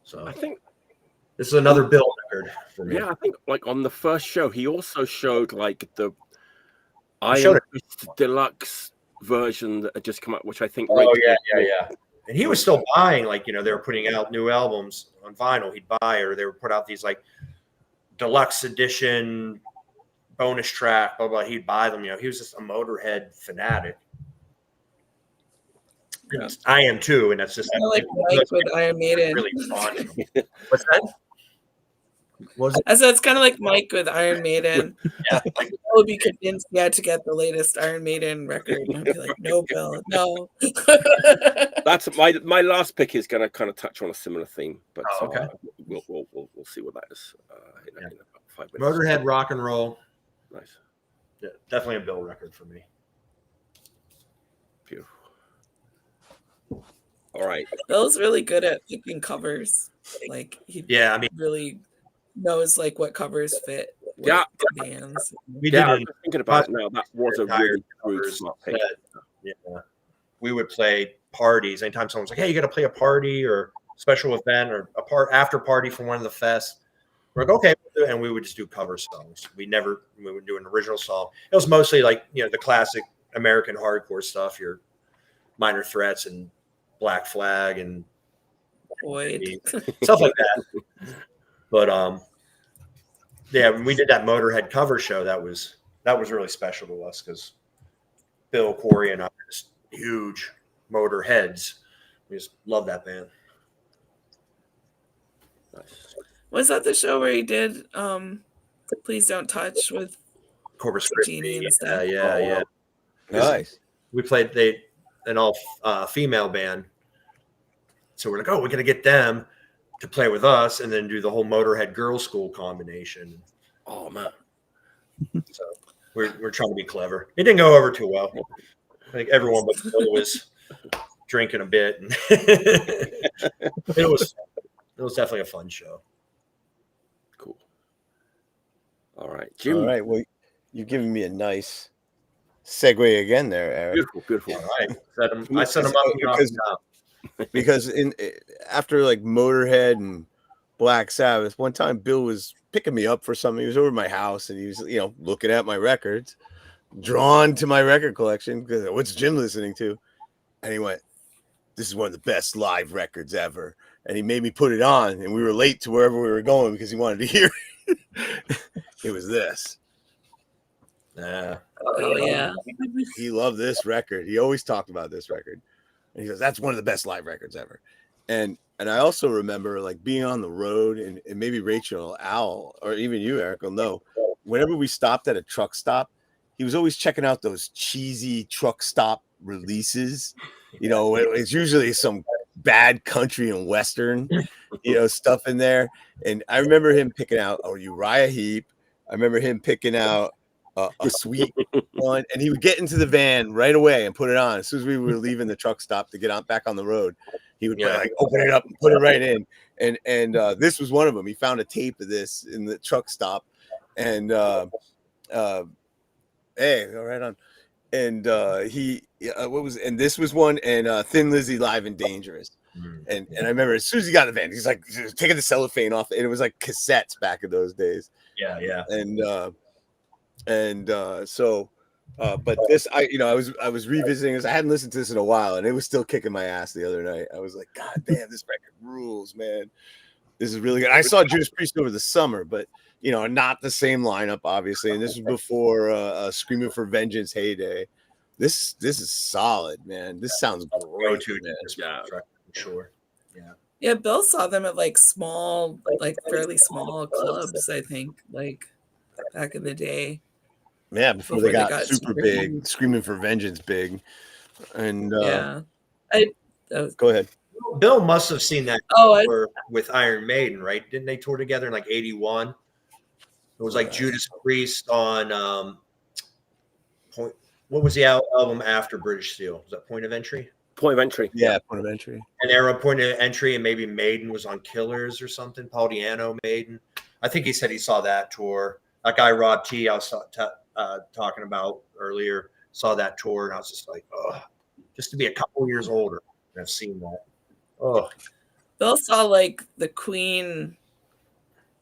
so I think this is another Bill record for me. Yeah, I think like on the first show, he also showed like the Iron Fist Deluxe version that had just come out, which I think. Oh yeah. And he was still buying, like, they were putting out new albums on vinyl. He'd buy, or they would put out these like deluxe edition bonus track, blah blah. He'd buy them. He was just a Motorhead fanatic. Yeah. I am too, and that's just with Iron Maiden. Really fun. What's that? Was it? I said it's kind of like Mike with Iron Maiden. Yeah, I would be convinced he had to get the latest Iron Maiden record. And I'd be like, no, Bill, no. That's my last pick is going to kind of touch on a similar theme, but okay. We'll see what that is in about 5 minutes. Motorhead rock and roll. Nice. Yeah, definitely a Bill record for me. Beautiful. All right. Bill's really good at picking covers. Like he really knows like what covers fit. Yeah. Bands. We did. I'm thinking about it now. That was a really good smart pick. Yeah. We would play parties. Anytime someone's like, "Hey, you got to play a party or special event or a after party for one of the fests," we're like, "Okay," and we would just do cover songs. We would do an original song. It was mostly like the classic American hardcore stuff, your Minor Threats and Black Flag and stuff like that. But yeah, when we did that Motorhead cover show, that was really special to us because Bill, Corey, and I are just huge Motorheads. We just love that band. Nice. Was that the show where he did Please Don't Touch with Corpus Genie Christi? and stuff? Yeah. Nice. We played an all female band, so we're like, "Oh, we're gonna get them to play with us, and then do the whole Motorhead Girls School combination." Oh man. So we're trying to be clever. It didn't go over too well. I think everyone but Bill was drinking a bit, and it was definitely a fun show. Cool. All right, Jim. All right. Well, you're giving me a nice segue again there, Eric. Beautiful. All right, I set them up because after like Motorhead and Black Sabbath, one time Bill was picking me up for something. He was over at my house and he was looking at my records, drawn to my record collection because what's Jim listening to? And he went, "This is one of the best live records ever." And he made me put it on, and we were late to wherever we were going because he wanted to hear it. It was this. Oh yeah. He loved this record. He always talked about this record. And he goes, "That's one of the best live records ever." And I also remember like being on the road, and maybe Rachel, Al, or even you, Eric, will know. Whenever we stopped at a truck stop, he was always checking out those cheesy truck stop releases. It's usually some bad country and western, stuff in there. And I remember him picking out a Uriah Heep. I remember him picking out a sweet one, and he would get into the van right away and put it on as soon as we were leaving the truck stop to get back on the road. He would open it up and put it right in, and this was one of them. He found a tape of this in the truck stop, and hey, right on. And and this was one, and Thin Lizzy Live and Dangerous. And I remember as soon as he got in the van, he's like taking the cellophane off, and it was like cassettes back in those days. Yeah. But this, I was revisiting this. I hadn't listened to this in a while, and it was still kicking my ass the other night. I was like, "God damn, this record rules, man! This is really good." I saw Judas Priest over the summer, but not the same lineup, obviously. And this was before Screaming for Vengeance heyday. This is solid, man. This sounds great, man. Yeah, sure. Yeah, Bill saw them at like small, like fairly small clubs, I think, like back in the day. Yeah, before they got super big, Screaming for Vengeance big. And go ahead. Bill must have seen that tour with Iron Maiden, right? Didn't they tour together in like 81? It was like Judas Priest on Point. What was the album after British Steel? Was that Point of Entry? Point of Entry. Yeah, Point of Entry. And they were on Point of Entry, and maybe Maiden was on Killers or something. Paul Di'Anno, Maiden. I think he said he saw that tour. That guy Rob T. I was talking about earlier saw that tour, and I was just like, oh, just to be a couple years older and I've seen that. Oh, Bill saw like the Queen.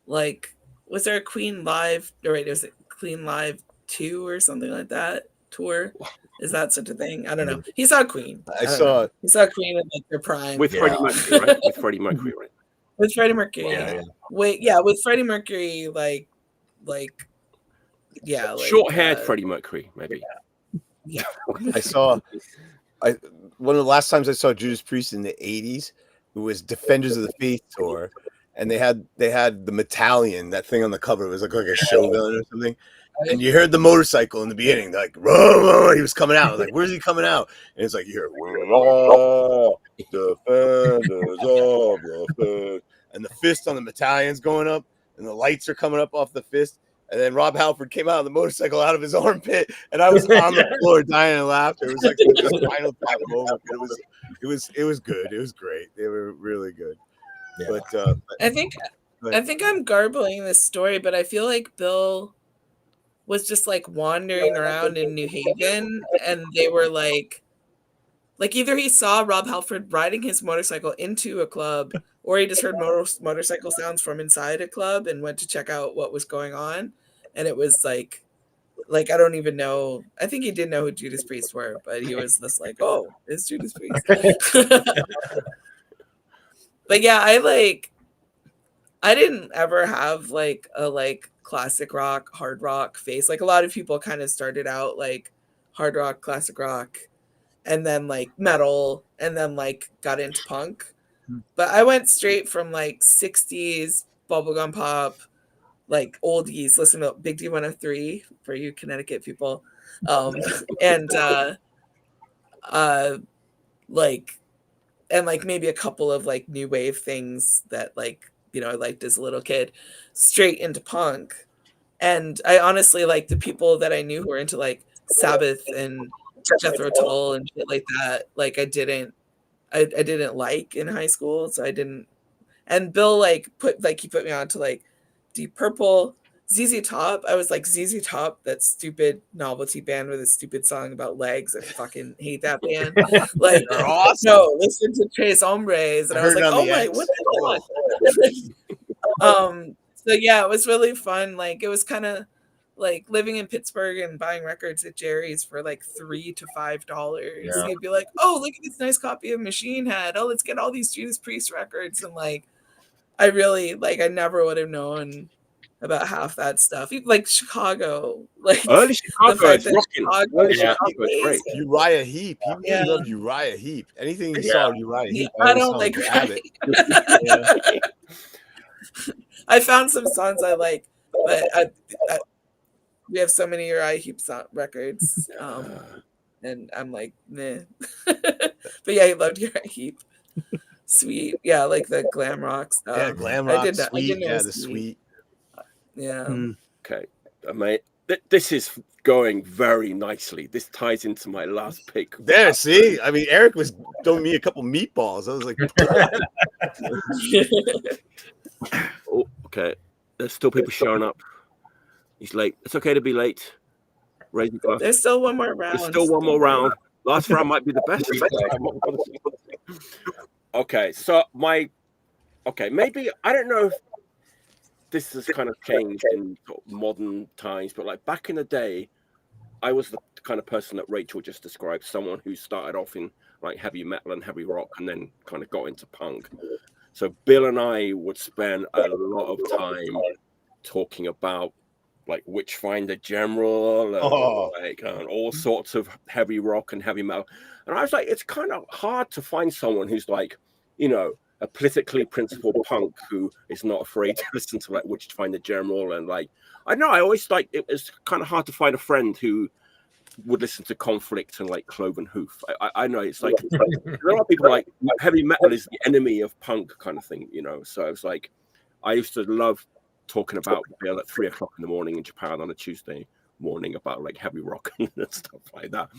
Like, was there a Queen Live? Or wait, was it Queen Live 2 or something like that tour? Is that such a thing? I don't know. He saw Queen. He saw Queen in like their prime with Freddie Mercury, right? With Freddie Mercury, right? With Freddie Mercury. Yeah. With Freddie Mercury, like short-haired Freddie Mercury, maybe. Yeah. one of the last times I saw Judas Priest in the 80s, it was Defenders of the Faith tour. and they had the Metallion, that thing on the cover. It was like a Shogun or something. And you heard the motorcycle in the beginning, like, whoa, he was coming out. I was like, where's he coming out? And it's like, you hear, whoa, defenders of the fist. And the fist on the Metallion's going up, and the lights are coming up off the fist. And then Rob Halford came out on the motorcycle out of his armpit, and I was on the floor dying of laughter. It was like the Final Tap moment. It was good. It was great. They were really good. Yeah. But I think I'm garbling this story, but I feel like Bill was just like wandering around in New Haven, and they were like either he saw Rob Halford riding his motorcycle into a club, or he just heard motorcycle sounds from inside a club and went to check out what was going on. And it was like I don't even know. I think he didn't know who Judas Priest were, but he was just like, oh, it's Judas Priest. But yeah, I didn't ever have like a classic rock, hard rock phase. Like a lot of people kind of started out like hard rock, classic rock, and then like metal, and then like got into punk. But I went straight from like 60s bubblegum pop, like oldies, listen to Big D103 for you Connecticut people. And maybe a couple of like new wave things that like, you know, I liked as a little kid, straight into punk. And I honestly, like, the people that I knew who were into like Sabbath and Jethro Tull and shit like that, like I didn't like in high school, so I didn't. And Bill he put me on to like Deep Purple, ZZ Top. I was like, ZZ Top, that stupid novelty band with a stupid song about legs. I fucking hate that band. Like, awesome. No, listen to Tres Hombres, and I was like, oh my, what the hell? So yeah, it was really fun. Like, it was kind of like living in Pittsburgh and buying records at Jerry's for like $3 to $5. Yeah. You'd be like, oh, look at this nice copy of Machine Head. Oh, let's get all these Judas Priest records. And like, I really, like, I never would have known about half that stuff. Like Chicago, like early Chicago is rocking. Early Chicago is great. Uriah Heep. He really loved Uriah Heep. Anything he saw Uriah Heep. I don't like it. I found some songs I like, but we have so many Uriah Heep records, and I'm like, meh. But yeah, he loved Uriah Heep. Sweet, yeah, like the glam rock stuff. Yeah, glam rock. Sweet, yeah, the sweet. Yeah. Okay, mate. This is going very nicely. This ties into my last pick. There, see? I mean, Eric was throwing me a couple meatballs. I was like, oh, okay. There's still people showing up. He's late. It's okay to be late. Raise your glass. There's still one more round. There's still one more round. Last round might be the best. Okay, so maybe I don't know if this has kind of changed in sort of modern times, but like back in the day, I was the kind of person that Rachel just described, someone who started off in like heavy metal and heavy rock and then kind of got into punk. So Bill and I would spend a lot of time talking about like Witchfinder General and all sorts of heavy rock and heavy metal. And I was like, it's kind of hard to find someone who's like, you know, a politically principled punk who is not afraid to listen to like Witchfinder General. And like, I know, I always like, it was kind of hard to find a friend who would listen to Conflict and like Cloven Hoof. I know it's like, there are a lot of people like heavy metal is the enemy of punk kind of thing, you know? So it's like, I used to love talking about Bill at 3 o'clock in the morning in Japan on a Tuesday morning about like heavy rock and stuff like that.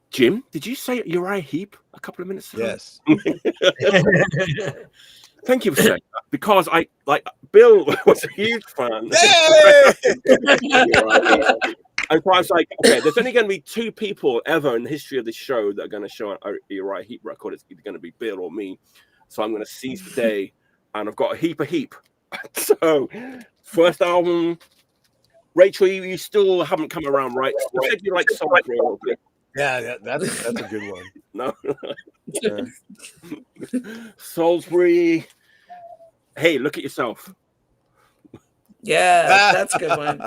Jim, did you say Uriah Heep a couple of minutes ago? Yes. Thank you for saying that, because I like Bill was a huge fan. And so I was like, okay, there's only going to be 2 people ever in the history of this show that are going to show an Uriah Heep record. It's either going to be Bill or me. So I'm going to seize the day, and I've got a heap. So, first album, Rachel, you still haven't come around, right? You said you like Saalepower. Yeah, that's a good one. No. Salisbury. Hey, look at yourself. Yeah, that's a good one.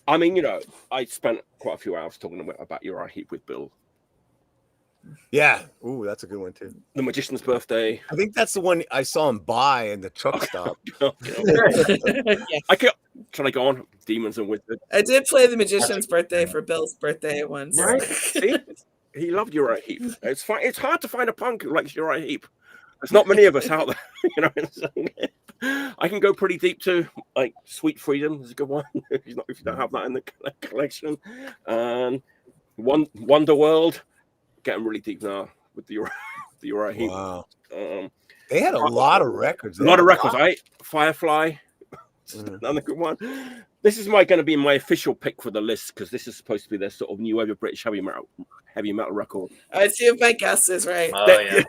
I mean, you know, I spent quite a few hours talking about Uriah Heep with Bill. Yeah. Ooh, that's a good one too. The Magician's Birthday. I think that's the one I saw him buy in the truck stop. Yes. Should I go on? Demons and Wizards. I did play the Magician's Birthday for Bill's birthday once. Right? See? He loved Uriah Heep. It's fine. It's hard to find a punk who likes Uriah Heep. There's not many of us out there. You know what I'm saying? I can go pretty deep too. Like Sweet Freedom is a good one. if you don't have that in the collection. Wonder World. Getting really deep now with the Uriah Heep. Wow. They had a lot of records. A lot of records, right? Firefly. Another good one. This is going to be my official pick for the list because this is supposed to be their sort of new ever British heavy metal record. Let's see if my guess is right. Oh, yeah.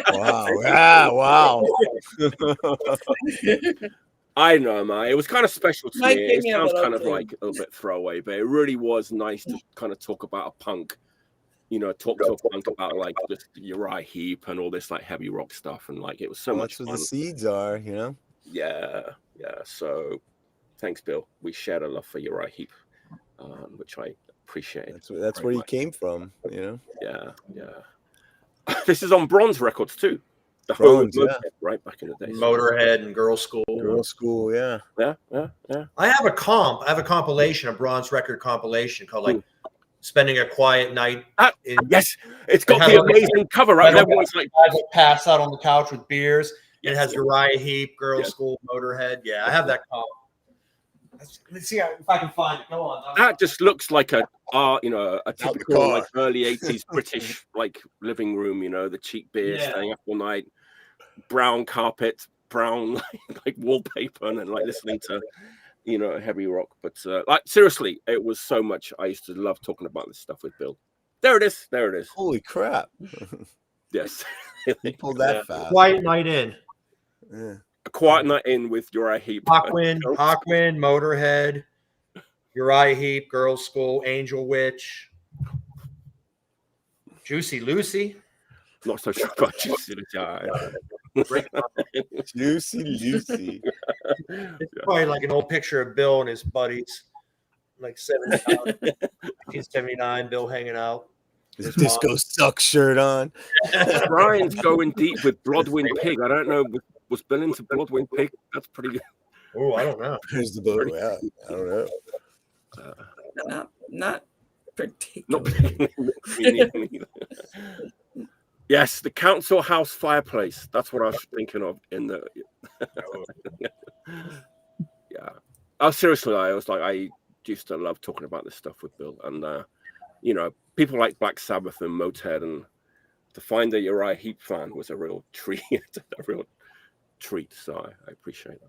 Wow. Yeah, wow. I know, man. It was kind of special to me. It me sounds kind of like a little bit throwaway, but it really was nice to kind of talk about a punk. You know, talk to a punk about like just Uriah Heep and all this like heavy rock stuff, and like it was so much That's fun. what the seeds are, you know. Yeah. So, thanks, Bill. We shared a love for Uriah Heep, which I appreciate. That's where you came from, you know. Yeah. This is on Bronze Records too. The Bronze, Motorhead, right back in the day. Motorhead and Girl School. Girl School, yeah. Yeah. I have a compilation, a bronze record compilation called like Spending a Quiet Night. Yes, it's got the amazing cover, right? Everyone's like pass out on the couch with beers. It has Uriah Heep, Girl School, Motorhead. Yeah, I have that comp. Let's see if I can find it. Go on. That just looks like a typical like early 80s British like living room, you know, the cheap beer, staying up all night, brown carpet, brown like wallpaper, and then like listening to, you know, heavy rock. But like seriously, it was so much. I used to love talking about this stuff with Bill. There it is. Holy crap. Yes. He pulled that fast. Quiet Night In. Yeah. A Quiet Night In with Uriah Heep. Hawkwind, Motorhead, Uriah Heep, Girls School, Angel Witch, Juicy Lucy. Not so sure about Juicy Lucy. Juicy Lucy. Probably like an old picture of Bill and his buddies, like 1979, Bill hanging out. His disco suck shirt on. Brian's going deep with Bloodwind Pig. I don't know. Was Bill into Bloodwind Pig? That's pretty good. Oh, I don't know. Here's the boat. Yeah, I don't know. Not particularly. Yes, the council house fireplace. That's what I was thinking of in the. Yeah. Oh, seriously, I used to love talking about this stuff with Bill, and you know, people like Black Sabbath and Motorhead, and to find a Uriah Heep fan was a real treat. So I appreciate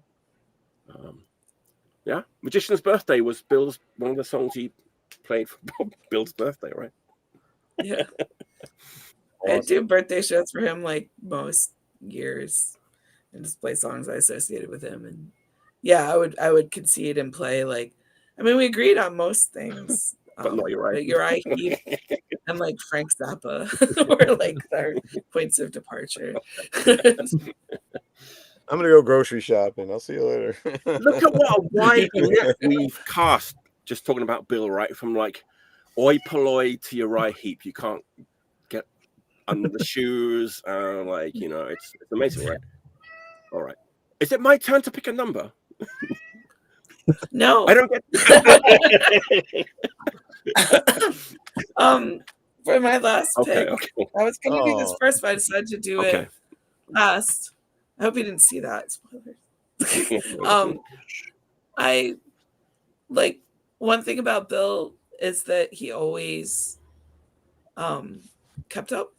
that. Yeah, Magician's Birthday was Bill's one of the songs he played for Bill's birthday, right? Yeah. I do birthday shows for him like most years and just play songs I associated with him. And yeah, I would concede and play like, I mean, we agreed on most things. But not Uriah. Uriah Heep and like Frank Zappa were like our points of departure. I'm gonna go grocery shopping. I'll see you later. Look at what a wide net we've cast. Just talking about Bill, right? From like Oi Polloi to Uriah Heep. You can't get under the shoes. Like, you know, it's amazing, right? All right. Is it my turn to pick a number? No. I don't get for my last pick, okay. I was gonna do this first, but I decided to do it last. I hope you didn't see that. Spoilers. I like one thing about Bill is that he always kept up.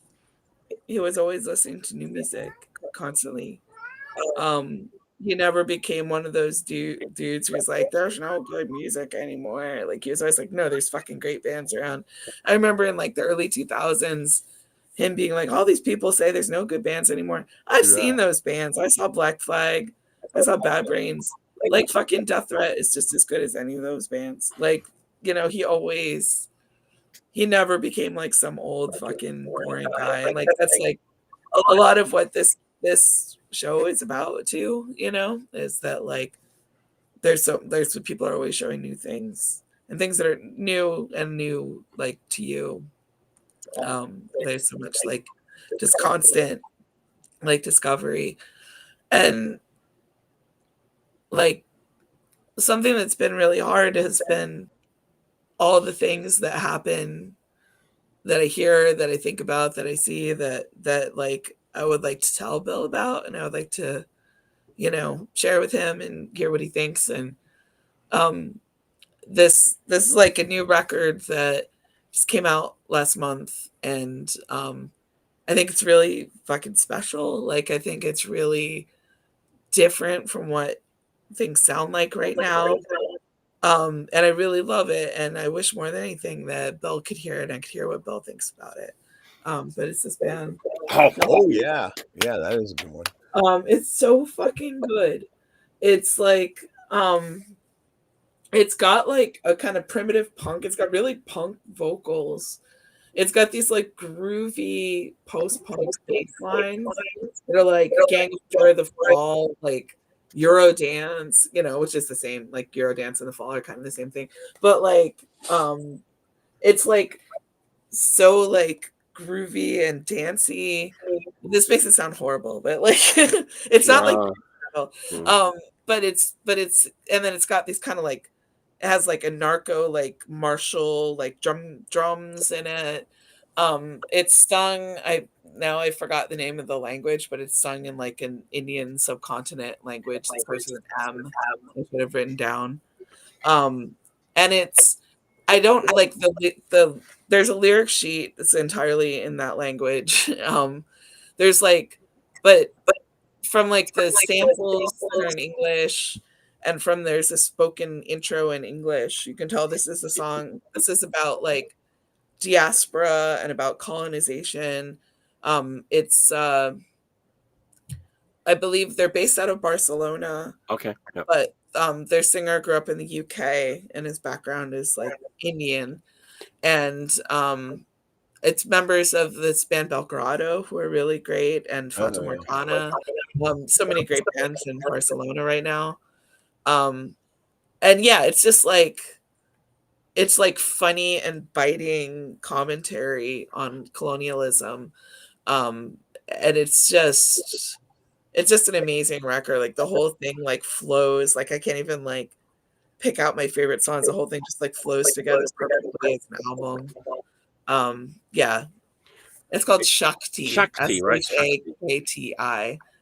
He was always listening to new music constantly. He never became one of those dudes who was like, there's no good music anymore. Like, he was always like, no, there's fucking great bands around. I remember in like the early 2000s, him being like, all these people say there's no good bands anymore. I've seen those bands. I saw Black Flag. I saw Bad Brains. Like, fucking Death Threat is just as good as any of those bands. Like, you know, he never became like some old fucking boring guy. And like, that's like a lot of what this show is about too, you know, is that like there's people are always showing new things and things that are new like to you. There's so much like just constant like discovery, and like something that's been really hard has been all the things that happen that I hear, that I think about, that I see, that like I would like to tell Bill about, and I would like to, you know, share with him and hear what he thinks. And this is like a new record that just came out last month, and I think it's really fucking special. Like I think it's really different from what things sound like right now. And I really love it, and I wish more than anything that Bill could hear it and I could hear what Bill thinks about it. But it's this band. Oh yeah, that is a good one. It's so fucking good. It's like it's got like a kind of primitive punk. It's got really punk vocals. It's got these like groovy post-punk bass lines that are like Gang for the Fall, like Eurodance, you know, which is the same, like Eurodance and the Fall are kind of the same thing. But like it's like so like groovy and dancey. This makes it sound horrible, but like it's not like but it's and then it's got these kind of like, it has like a narco like martial like drums in it. It's sung, I forgot the name of the language, but it's sung in like an Indian subcontinent language. It starts with an M. I should have written down. And it's, I don't like the there's a lyric sheet that's entirely in that language. There's like, but from like the samples that are in English, and from there's a spoken intro in English, you can tell this is a song. This is about like diaspora and about colonization. It's I believe they're based out of Barcelona. Okay. Yep. But their singer grew up in the UK, and his background is like Indian. And it's members of this band Belgrado, who are really great, and Fata Morgana. So many great bands in Barcelona right now. And yeah, it's just like, it's like funny and biting commentary on colonialism. And it's just an amazing record. Like the whole thing like flows. Like I can't even like pick out my favorite songs. The whole thing just like flows together perfectly as an album. Yeah. It's called Shakti. Shakti, right? Shakti.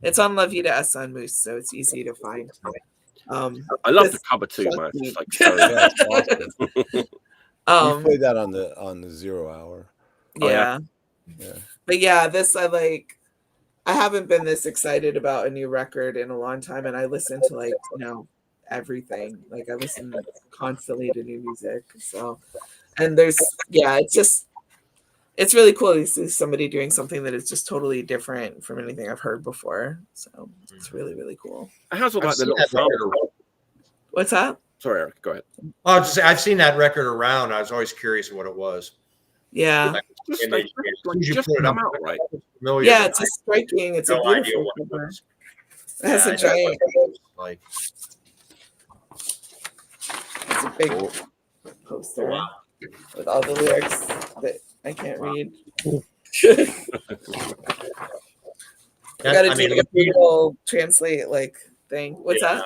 It's on La Vida es un Moose, so it's easy to find. I love the cover too, man. It's just like so, Yeah, it's awesome. You played that on the 0 hour. Yeah. Yeah. But yeah, this I haven't been this excited about a new record in a long time, and I listen to like, you know, everything. Like I listen constantly to new music. So, and there's, yeah, it's really cool to see somebody doing something that is just totally different from anything I've heard before. So it's really, really cool. How's all like the little sample? What's that? Sorry, Eric, go ahead. I'll just say I've seen that record around. I was always curious what it was. Yeah. Just come out, right? Yeah, it's a striking. It's no a beautiful cover. It has a giant, like, it's a big poster with all the lyrics that I can't read. I gotta do like a Google translate like thing. What's that?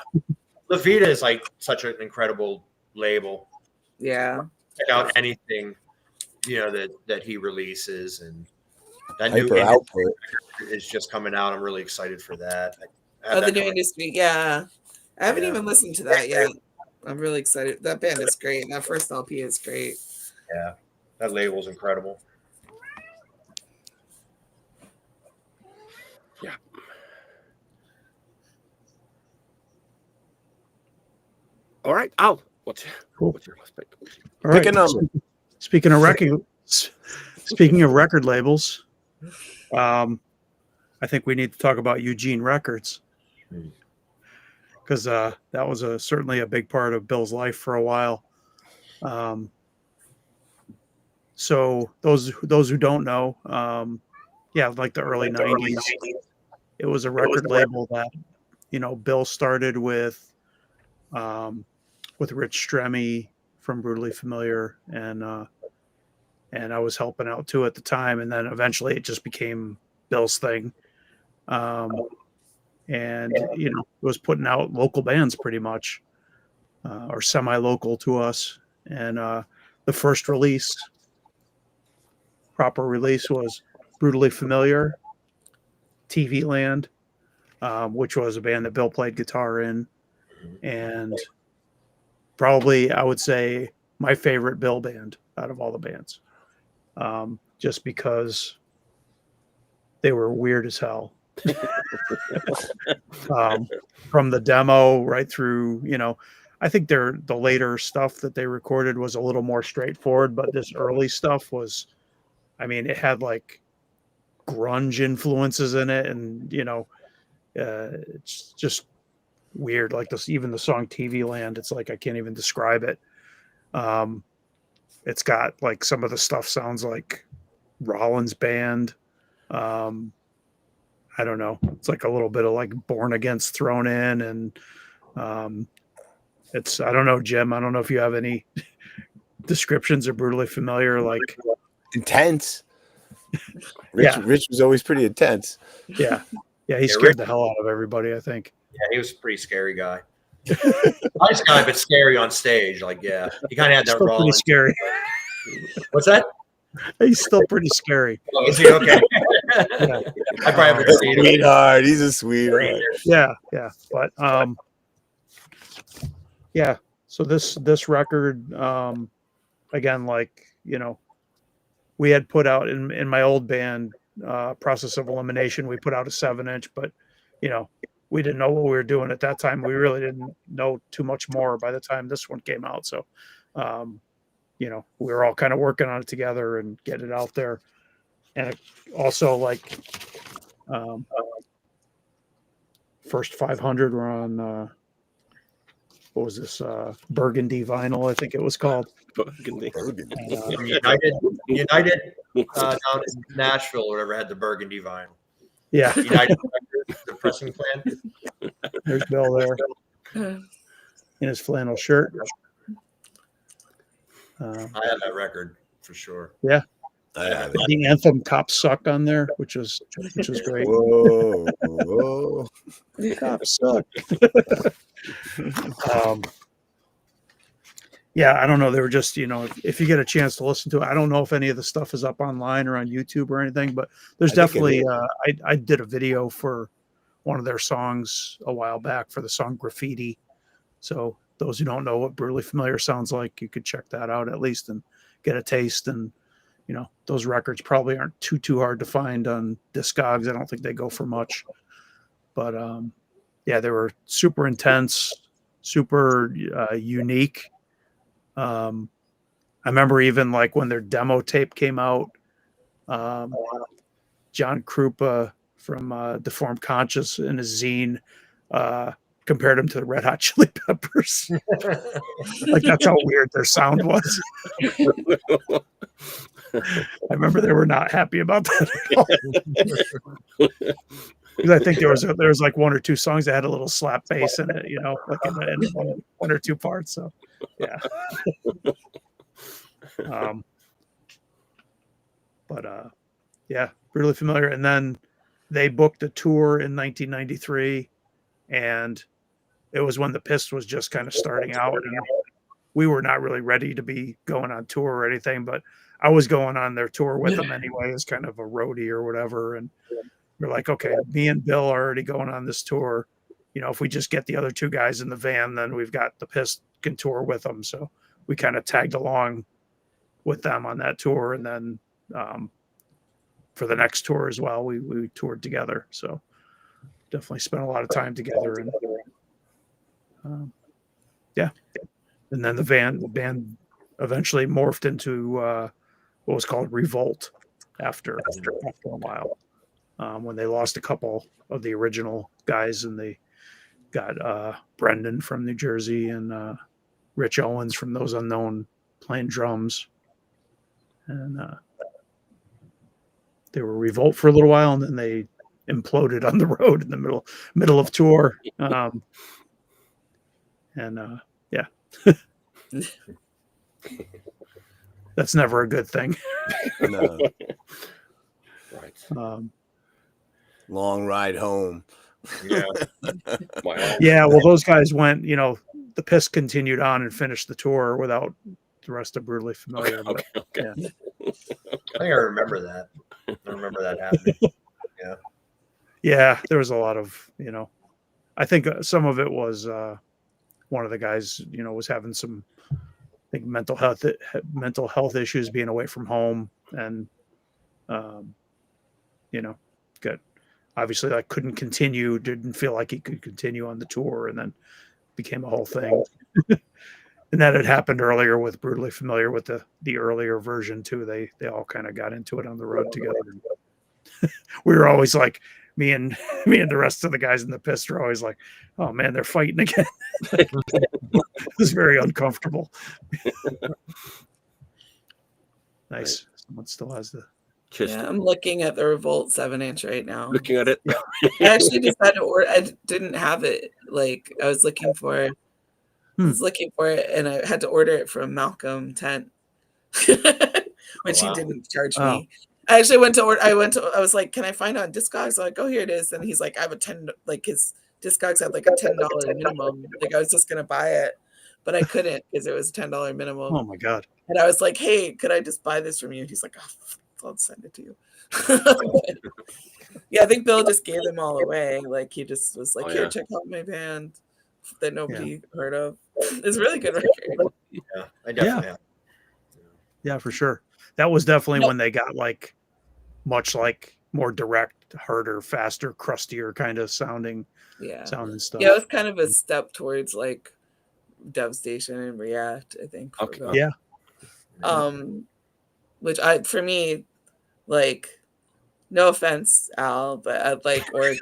La Vida is like such an incredible label. Yeah. Check out anything, you know, that he releases, and that Hyper new output is just coming out. I'm really excited for that. The new industry. Yeah. I haven't even listened to that yet. I'm really excited. That band is great. That first LP is great. Yeah. That label's incredible. Yeah. All right, Al, what's your last pick? All Pick a right. number. Speaking of record labels, I think we need to talk about Eugene Records, because that was certainly a big part of Bill's life for a while. So those who don't know, like the early 90s, it was a record label that, you know, Bill started with Rich Stremme from Brutally Familiar, and and I was helping out too at the time. And then eventually it just became Bill's thing. And, was putting out local bands pretty much, or semi-local to us. And the first proper release was Brutally Familiar, TV Land, which was a band that Bill played guitar in. And probably, I would say, my favorite Bill band out of all the bands. Just because they were weird as hell. From the demo right through, I think the later stuff that they recorded was a little more straightforward, but this early stuff was, it had like grunge influences in it, and it's just weird. Like even the song TV Land, it's like I can't even describe it. It's got like some of the stuff sounds like Rollins Band. I don't know. It's like a little bit of like Born Against thrown in, and I don't know, Jim. I don't know if you have any descriptions of Brutally Familiar, like intense. Rich was always pretty intense. Yeah, he scared the hell out of everybody, I think. Yeah, he was a pretty scary guy. Nice guy, but scary on stage. Like, yeah, he kind of had that still pretty scary. What's that? He's still pretty scary. Oh, is he okay? Yeah. I probably haven't seen him. Sweetheart. He's a sweetheart. Yeah. But yeah. So this record, again, like, we had put out in my old band, Process of Elimination, we put out a 7-inch, but we didn't know what we were doing at that time. We really didn't know too much more by the time this one came out. So, we were all kind of working on it together and get it out there. And it also, like, first 500 were on, what was this? Burgundy vinyl, I think it was called. Burgundy. United down in Nashville or whatever had the Burgundy vinyl. Yeah. United, the pressing plant. There's Bill there in his flannel shirt. I have that record for sure. Yeah. I have The anthem "Cops Suck" on there, which was great. Whoa. Cops suck. Yeah, I don't know. They were just, if you get a chance to listen to it, I don't know if any of the stuff is up online or on YouTube or anything, but there's definitely, I did a video for one of their songs a while back for the song Graffiti. So those who don't know what Brutally Familiar sounds like, you could check that out at least and get a taste. And, those records probably aren't too hard to find on Discogs. I don't think they go for much, but yeah, they were super intense, super unique. I remember even like when their demo tape came out, John Krupa from Deformed Conscious in his zine compared them to the Red Hot Chili Peppers. Like, that's how weird their sound was. I remember they were not happy about that at all. Because I think there was like one or two songs that had a little slap bass in it, like in one or two parts. So yeah. Yeah, Brutally Familiar. And then they booked a tour in 1993, and it was when the Pist was just kind of starting out, and we were not really ready to be going on tour or anything, but I was going on their tour with them anyway as kind of a roadie or whatever. And we're like, okay, me and Bill are already going on this tour. If we just get the other two guys in the van, then we've got the Pist can tour with them. So we kind of tagged along with them on that tour. And then for the next tour as well, we toured together. So definitely spent a lot of time together. And yeah. And then the band eventually morphed into what was called Revolt after a while, when they lost a couple of the original guys, and they got Brendan from New Jersey and Rich Owens from Those Unknown playing drums, and they were Revolt for a little while, and then they imploded on the road in the middle of tour. Yeah, That's never a good thing. No. Right. Long ride home. Yeah. Yeah, well, those guys went, the Pist continued on and finished the tour without the rest of Brutally Familiar. Okay. Yeah. I think I remember that. I remember that happening. Yeah. Yeah, there was a lot of, I think some of it was one of the guys, was having some, I think, mental health issues, being away from home, and got obviously like couldn't continue, didn't feel like he could continue on the tour, and then became a whole thing. And that had happened earlier with Brutally Familiar, with the earlier version too. They all kind of got into it on the road together. We were always like, me and the rest of the guys in the Pist are always like, oh man, they're fighting again. It was very uncomfortable. Nice. Someone still has the Yeah, I'm looking at the Revolt 7-inch right now. Looking at it. I actually decided to order. I didn't have it. Like I was looking for it. And I had to order it from Malcolm Tent, which he didn't charge me. I actually went to order. I was like, can I find it on Discogs? I'm like, oh, here it is. And he's like, I have a $10. Like his Discogs had like a $10 minimum. Like I was just gonna buy it, but I couldn't because it was a $10 minimum. Oh my god! And I was like, hey, could I just buy this from you? And he's like, oh, I'll send it to you. Yeah, I think Bill just gave them all away. Like he just was like, here, check out my band that nobody heard of. It's a really good record. Yeah, I definitely have. Yeah, for sure. That was definitely when they got like much like more direct, harder, faster, crustier kind of sounding sound and stuff. Yeah, it was kind of a step towards like Devastation and React, I think. Okay. Yeah. Which for me, like, no offense, Al, but I'd like or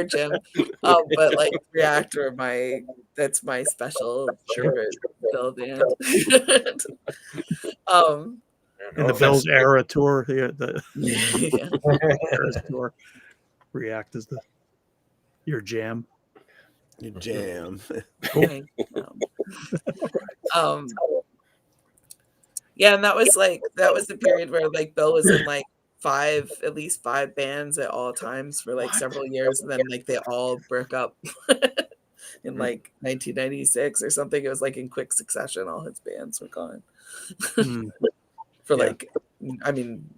Jim, but like React or that's my special favorite Bill band. In the Bill's era tour, the Era's tour, React is your jam. Your jam. Cool. Yeah, and that was the period where like Bill was in like at least five bands at all times for like several years, and then like they all broke up in like 1996 or something. It was like in quick succession, all his bands were gone. For like, I mean,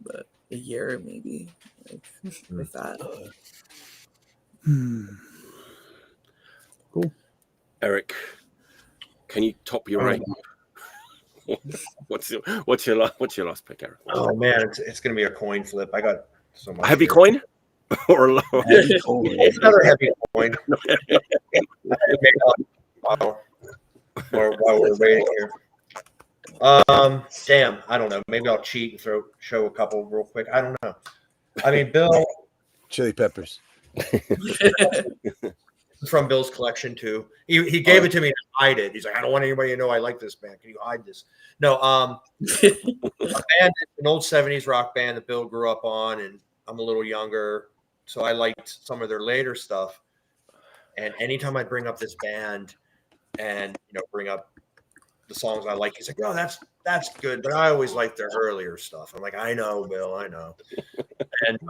a year maybe, like, with that. Cool. Eric, can you top your rank? What's your last pick, Eric? Oh man, it's gonna be a coin flip. I got so much. Heavy coin or low? Heavy coin. It's another heavy coin. While we're waiting here. Damn, I don't know. Maybe I'll cheat and show a couple real quick. I don't know. I mean, Bill. Chili peppers. From Bill's collection too. He gave it to me to hide it. He's like, I don't want anybody to know I like this band. Can you hide this? No, a band, an old 70s rock band that Bill grew up on, and I'm a little younger, so I liked some of their later stuff. And anytime I bring up this band and bring up the songs I like, he's like, oh, that's good, but I always liked their earlier stuff. I'm like, I know, Bill, I know. And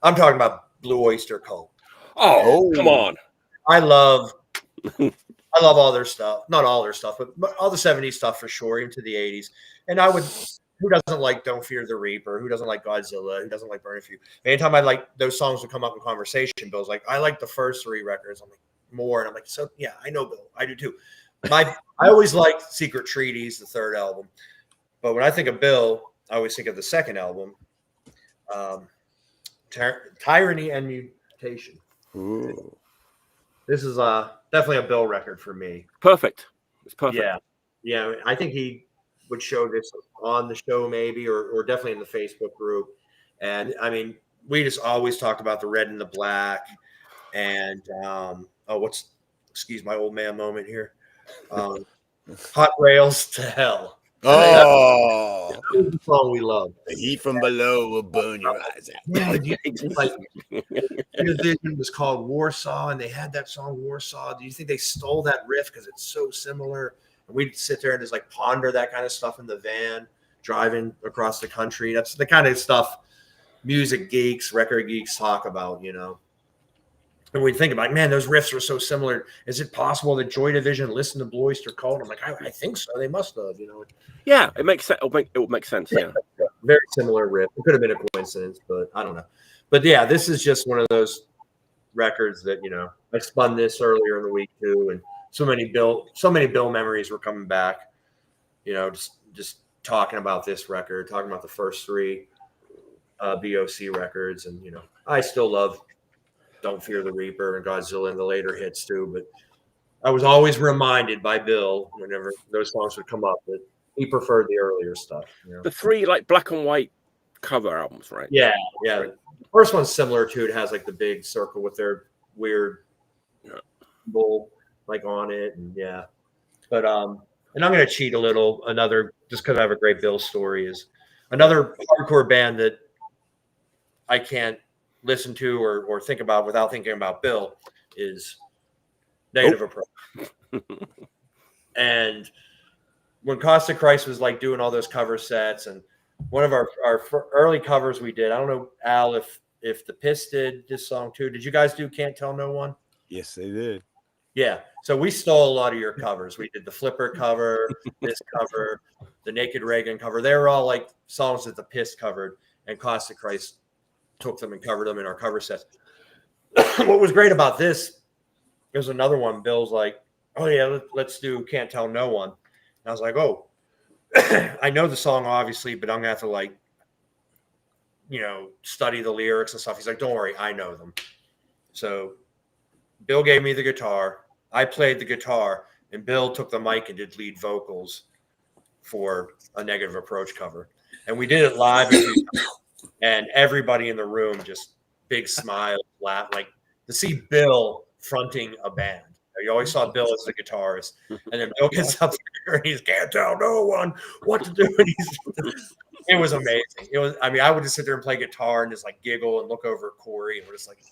I'm talking about Blue Oyster Cult. Oh, come on. I love all their stuff. Not all their stuff, but all the 70s stuff for sure, into the 80s. And who doesn't like Don't Fear the Reaper? Who doesn't like Godzilla? Who doesn't like Burn a Few? Anytime those songs would come up in conversation, Bill's like, I like the first three records. I'm like, more. And I'm like, so yeah, I know, Bill. I do too. I always liked Secret Treaties, the third album. But when I think of Bill, I always think of the second album, Tyranny and Mutation. Ooh. This is definitely a Bill record for me. Perfect. It's perfect. Yeah. I think he would show this on the show maybe, or definitely in the Facebook group. And I mean, we just always talked about the red and the black, and excuse my old man moment here. Hot Rails to Hell. Oh, that was the song we love. The heat from below will burn your eyes out. Yeah, like Division was called Warsaw, and they had that song Warsaw. Do you think they stole that riff because it's so similar? we'd sit there and just like ponder that kind of stuff in the van, driving across the country. That's the kind of stuff music geeks, record geeks talk about, you know. And we think about, man, those riffs were so similar. Is it possible that Joy Division listened to Blue Oyster Cult? I'm like, I think so. They must have, you know. Yeah, it makes sense. It would make sense. Yeah, very similar riff. It could have been a coincidence, but I don't know. But yeah, this is just one of those records that, you know, I spun this earlier in the week too, and so many Bill memories were coming back. You know, just talking about this record, talking about the first three BOC records, and you know, I still love Don't Fear the Reaper and Godzilla and the later hits too. But I was always reminded by Bill whenever those songs would come up that he preferred the earlier stuff. You know? The three like black and white cover albums, right? Yeah, yeah. Right. The first one's similar to it. Has like the big circle with their weird bull like on it, and yeah. But and I'm gonna cheat a little. Another, just because I have a great Bill story, is another hardcore band that I can't listen to or think about without thinking about Bill is Negative Approach. And when Costa Christ was like doing all those cover sets, and one of our early covers we did, I don't know, Al, if the Pist did this song too. Did you guys do Can't Tell No One? Yes, they did. Yeah. So we stole a lot of your covers. We did the Flipper cover, this cover, the Naked Reagan cover. They were all like songs that the Pist covered, and Costa Christ took them and covered them in our cover sets. What was great about this, there's another one. Bill's like, oh yeah, let's do Can't Tell No One. And I was like, oh, I know the song obviously, but I'm gonna have to like, you know, study the lyrics and stuff. He's like, don't worry, I know them. So Bill gave me the guitar. I played the guitar, and Bill took the mic and did lead vocals for a Negative Approach cover. And we did it live, and everybody in the room just big smile, laugh, like to see Bill fronting a band. You always saw Bill as the guitarist, and then Bill gets up there and he can't tell no one what to do. And it was amazing. It was. I mean, I would just sit there and play guitar and just like giggle and look over at Corey, and we're just like,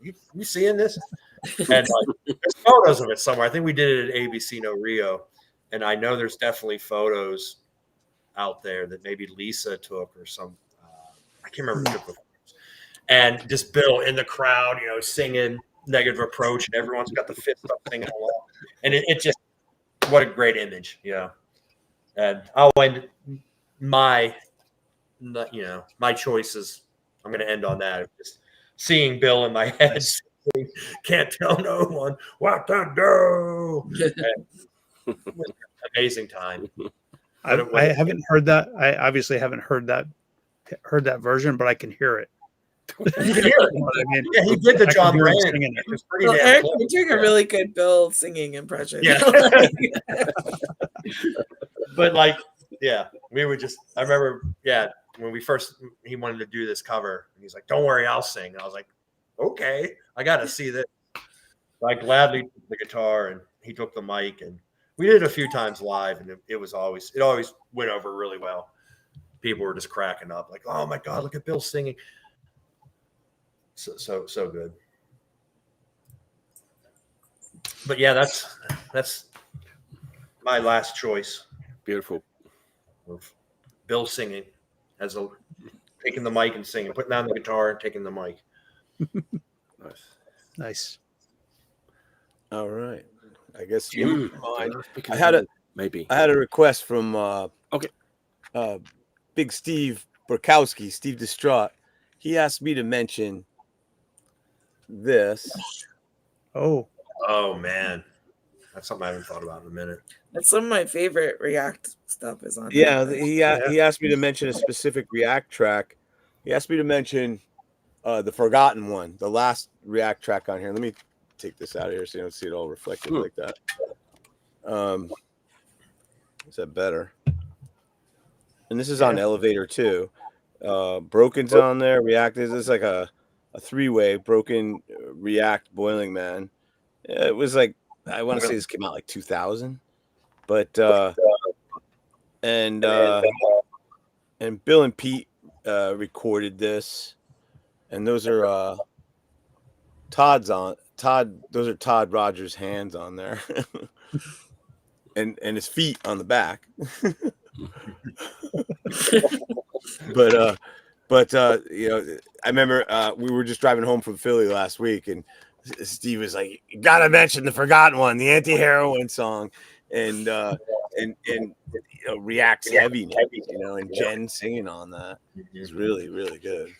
"You seeing this?" And like, there's photos of it somewhere. I think we did it at ABC No Rio, and I know there's definitely photos out there that maybe Lisa took or some. I can't remember who took the photos. And just Bill in the crowd, you know, singing Negative Approach, and everyone's got the fist up singing along, and it just, what a great image, you know. And I'll end my choices. I'm going to end on that. Just seeing Bill in my head. Can't tell no one what to do. Amazing time. I haven't heard that. I obviously haven't heard that version, but I can hear it. You can hear it. I mean, yeah, he did the John Bryan. Well, Eric, you're doing a really good Bill singing impression. Yeah. But like, yeah, we would just. I remember, yeah, when he wanted to do this cover, and he's like, "Don't worry, I'll sing." And I was like, "Okay, I got to see this." So I gladly took the guitar, and he took the mic, and we did it a few times live, and it always went over really well. People were just cracking up, like, "Oh my God, look at Bill singing!" So good. But yeah, that's my last choice. Beautiful. Of Bill singing taking the mic and singing, putting down the guitar and taking the mic. Nice. All right. I guess Jim, I had a request from Big Steve Burkowski, Steve Distraught. He asked me to mention this. Oh man, that's something I haven't thought about in a minute. That's some of my favorite React stuff is on. Yeah, he asked me to mention a specific React track. He asked me to mention the Forgotten One, the last React track on here. Let me take this out of here so you don't see it all reflected like that. Is that better? And this is on Elevator too. Broken's on there. React is like a three-way Broken, React, Boiling Man. It was like, I want to say this came out like 2000, but and Bill and Pete recorded this, and those are Todd Rogers' hands on there. and his feet on the back. But you know, I remember we were just driving home from Philly last week, and Steve was like, "You gotta mention the forgotten one, the anti-heroin song," and you know, React's heavy, you know, and Jen singing on that is really, really good.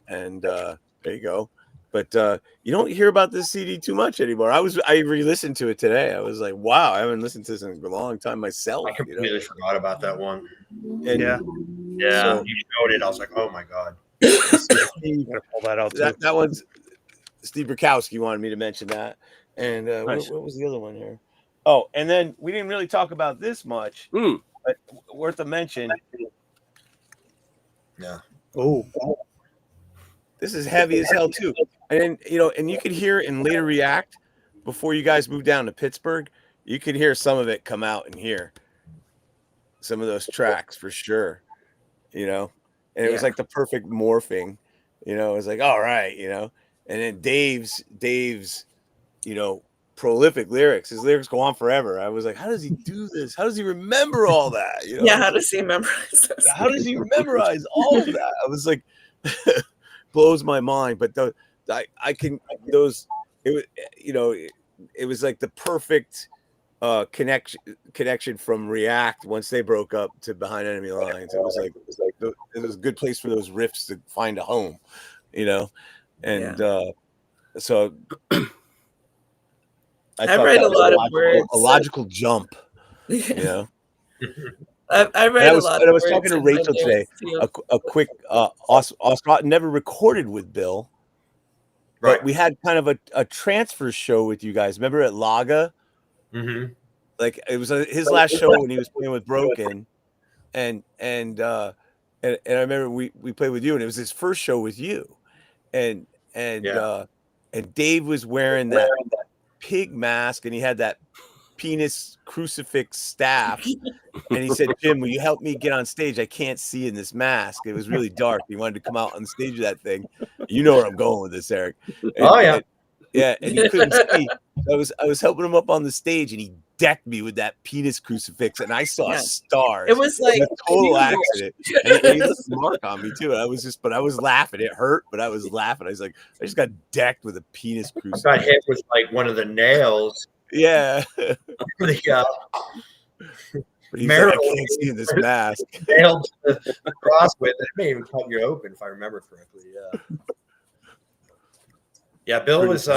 And there you go. But you don't hear about this CD too much anymore. I re-listened to it today. I was like, wow, I haven't listened to this in a long time myself. I completely forgot about that one. And Yeah. Yeah, So- you showed it. I was like, oh my god. You gotta pull that out too. that one's Steve Burkowski wanted me to mention that. And Nice. what was the other one here? Oh, and then we didn't really talk about this much, but worth a mention. Yeah. Oh, This is heavy as hell too. And then, you know, and you could hear in later React before you guys moved down to Pittsburgh, you could hear some of it come out in here. Some of those tracks for sure, you know, and it was like the perfect morphing, you know, it was like, all right, you know, and then Dave's, you know, prolific lyrics, his lyrics go on forever. I was like, how does he do this? How does he remember all that? You know? Yeah, how does he memorize this? How does he memorize all of that? I was like, blows my mind. But I can those, it was, you know, it was like the perfect connection from React once they broke up to Behind Enemy Lines. It was a good place for those riffs to find a home, you know. And so I write a lot of words. A logical jump, you know. I write a lot. I was talking to Rachel today. A quick Ausmuteants never recorded with Bill, but we had kind of a transfer show with you guys. Remember at Laga? Mm-hmm. Like it was his last show when he was playing with Broken, and I remember we played with you, and it was his first show with you, and Dave was wearing that pig mask, and he had that penis crucifix staff, and he said, "Jim, will you help me get on stage? I can't see in this mask." It was really dark. He wanted to come out on the stage of that thing. You know where I'm going with this, Eric. And he couldn't see. I was helping him up on the stage, and he decked me with that penis crucifix, and I saw stars. It was like a total accident. And he left a mark on me too. I was laughing. It hurt, but I was laughing. I was like, I just got decked with a penis crucifix. I got hit with like one of the nails. Yeah. The He's like, I can't see in this mask. Nailed to the cross with it. It may even cut you open if I remember correctly. Yeah. Yeah, Bill was.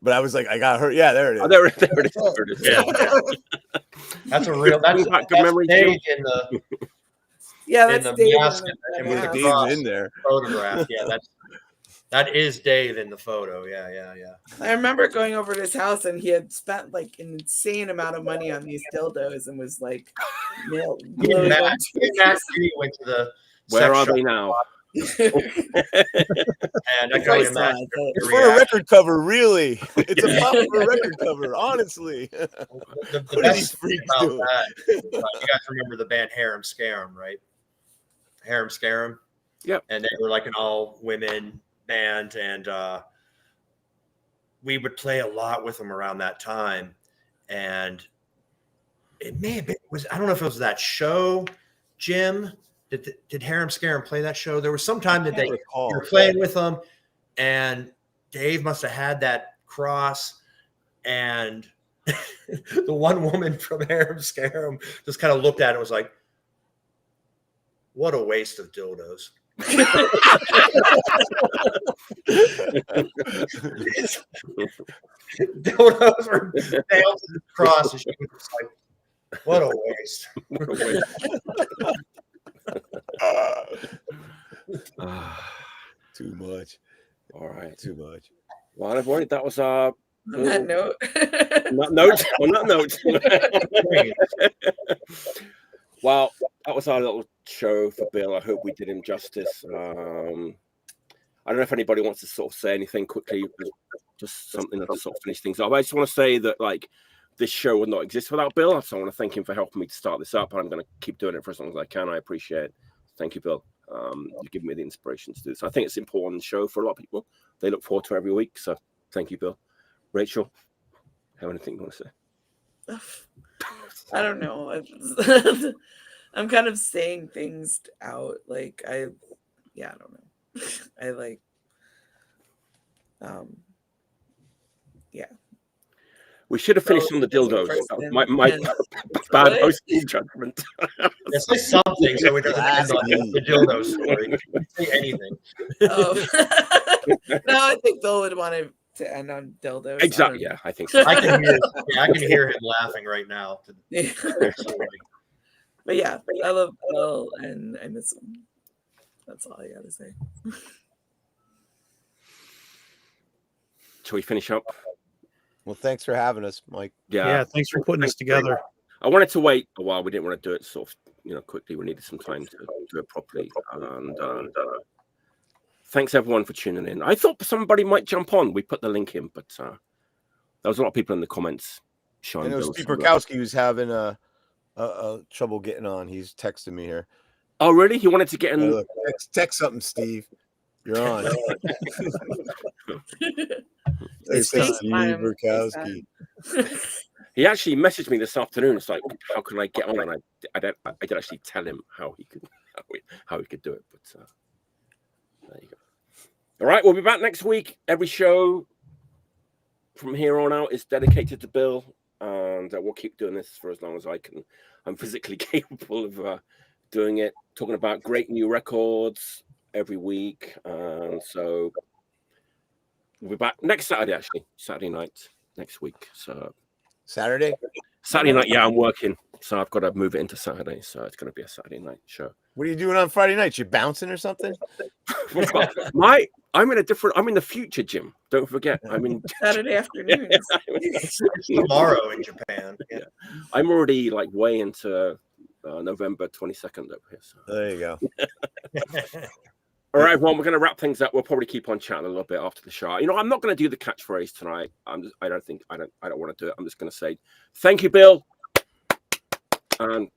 But I was like, I got hurt. Yeah, there it is. Oh, there it is. Yeah. That's a real. That's good memory. Dave in the. That's in the Dave mask in and with the Dave's cross in there. photograph. Yeah, that is Dave in the photo. Yeah. I remember going over to his house, and he had spent like an insane amount of money on these dildos, and was like, Matt went to the. Where are they now? And I can only imagine. It's for a record cover, really. It's a pop for a record cover, honestly. The best thing about that, you guys remember the band Harem Scarum, right? Harem Scarum? Yep. And they were like an all-women band, and we would play a lot with them around that time. And it may have been, I don't know if it was that show, Jim. Did Harem Scarum play that show? There was some time that they were playing with them, and Dave must have had that cross, and the one woman from Harem Scarum just kind of looked at it and was like, what a waste of dildos. Dildos were nailed to the cross, and she was just like, what a waste. Too much. All right. Too much. Well, everybody, that was on that note. On that note. Well, that was our little show for Bill. I hope we did him justice. I don't know if anybody wants to sort of say anything quickly, just something to sort of finish things up. I just want to say that this show would not exist without Bill. So I want to thank him for helping me to start this up. And I'm going to keep doing it for as long as I can. I appreciate it. Thank you, Bill. You've given me the inspiration to do this. I think it's an important show for a lot of people. They look forward to it every week. So thank you, Bill. Rachel, have anything you want to say? I don't know. I'm kind of saying things out. Like I don't know. I like, yeah. We should have finished on the dildos. My bad hosting judgment. Let's say something so we don't end on the dildo story. Say anything. No, I think Bill would want to end on dildos. Exactly. Yeah, I think so. I can hear him laughing right now. But yeah, I love Bill and I miss him. That's all I gotta say. Shall we finish up? Well, thanks for having us, Mike. Yeah, thanks for putting this together. I wanted to wait a while. We didn't want to do it sort of, quickly. We needed some time to do it properly. And thanks everyone for tuning in. I thought somebody might jump on. We put the link in, but there was a lot of people in the comments. I know Steve Burkowski was having a trouble getting on. He's texting me here. Oh, really? He wanted to get in. Hey, look, text something, Steve. You're on. It's Steve Burkowski. He actually messaged me this afternoon. It's like, how can I get on? And I did actually tell him how he could do it. But there you go. All right, we'll be back next week. Every show from here on out is dedicated to Bill, and we'll keep doing this for as long as I can. I'm physically capable of doing it. Talking about great new records every week, and so we'll be back next Saturday. Actually, Saturday night next week. So Saturday night. Yeah, I'm working, so I've got to move it into Saturday. So it's going to be a Saturday night show. What are you doing on Friday night? You bouncing or something? I'm in the future, Jim. Don't forget. I'm in Saturday afternoons. Tomorrow in Japan. Yeah. I'm already like way into November 22nd over here. So. There you go. All right, everyone, we're going to wrap things up. We'll probably keep on chatting a little bit after the show. I'm not going to do the catchphrase tonight. I don't want to do it. I'm just going to say thank you, Bill, and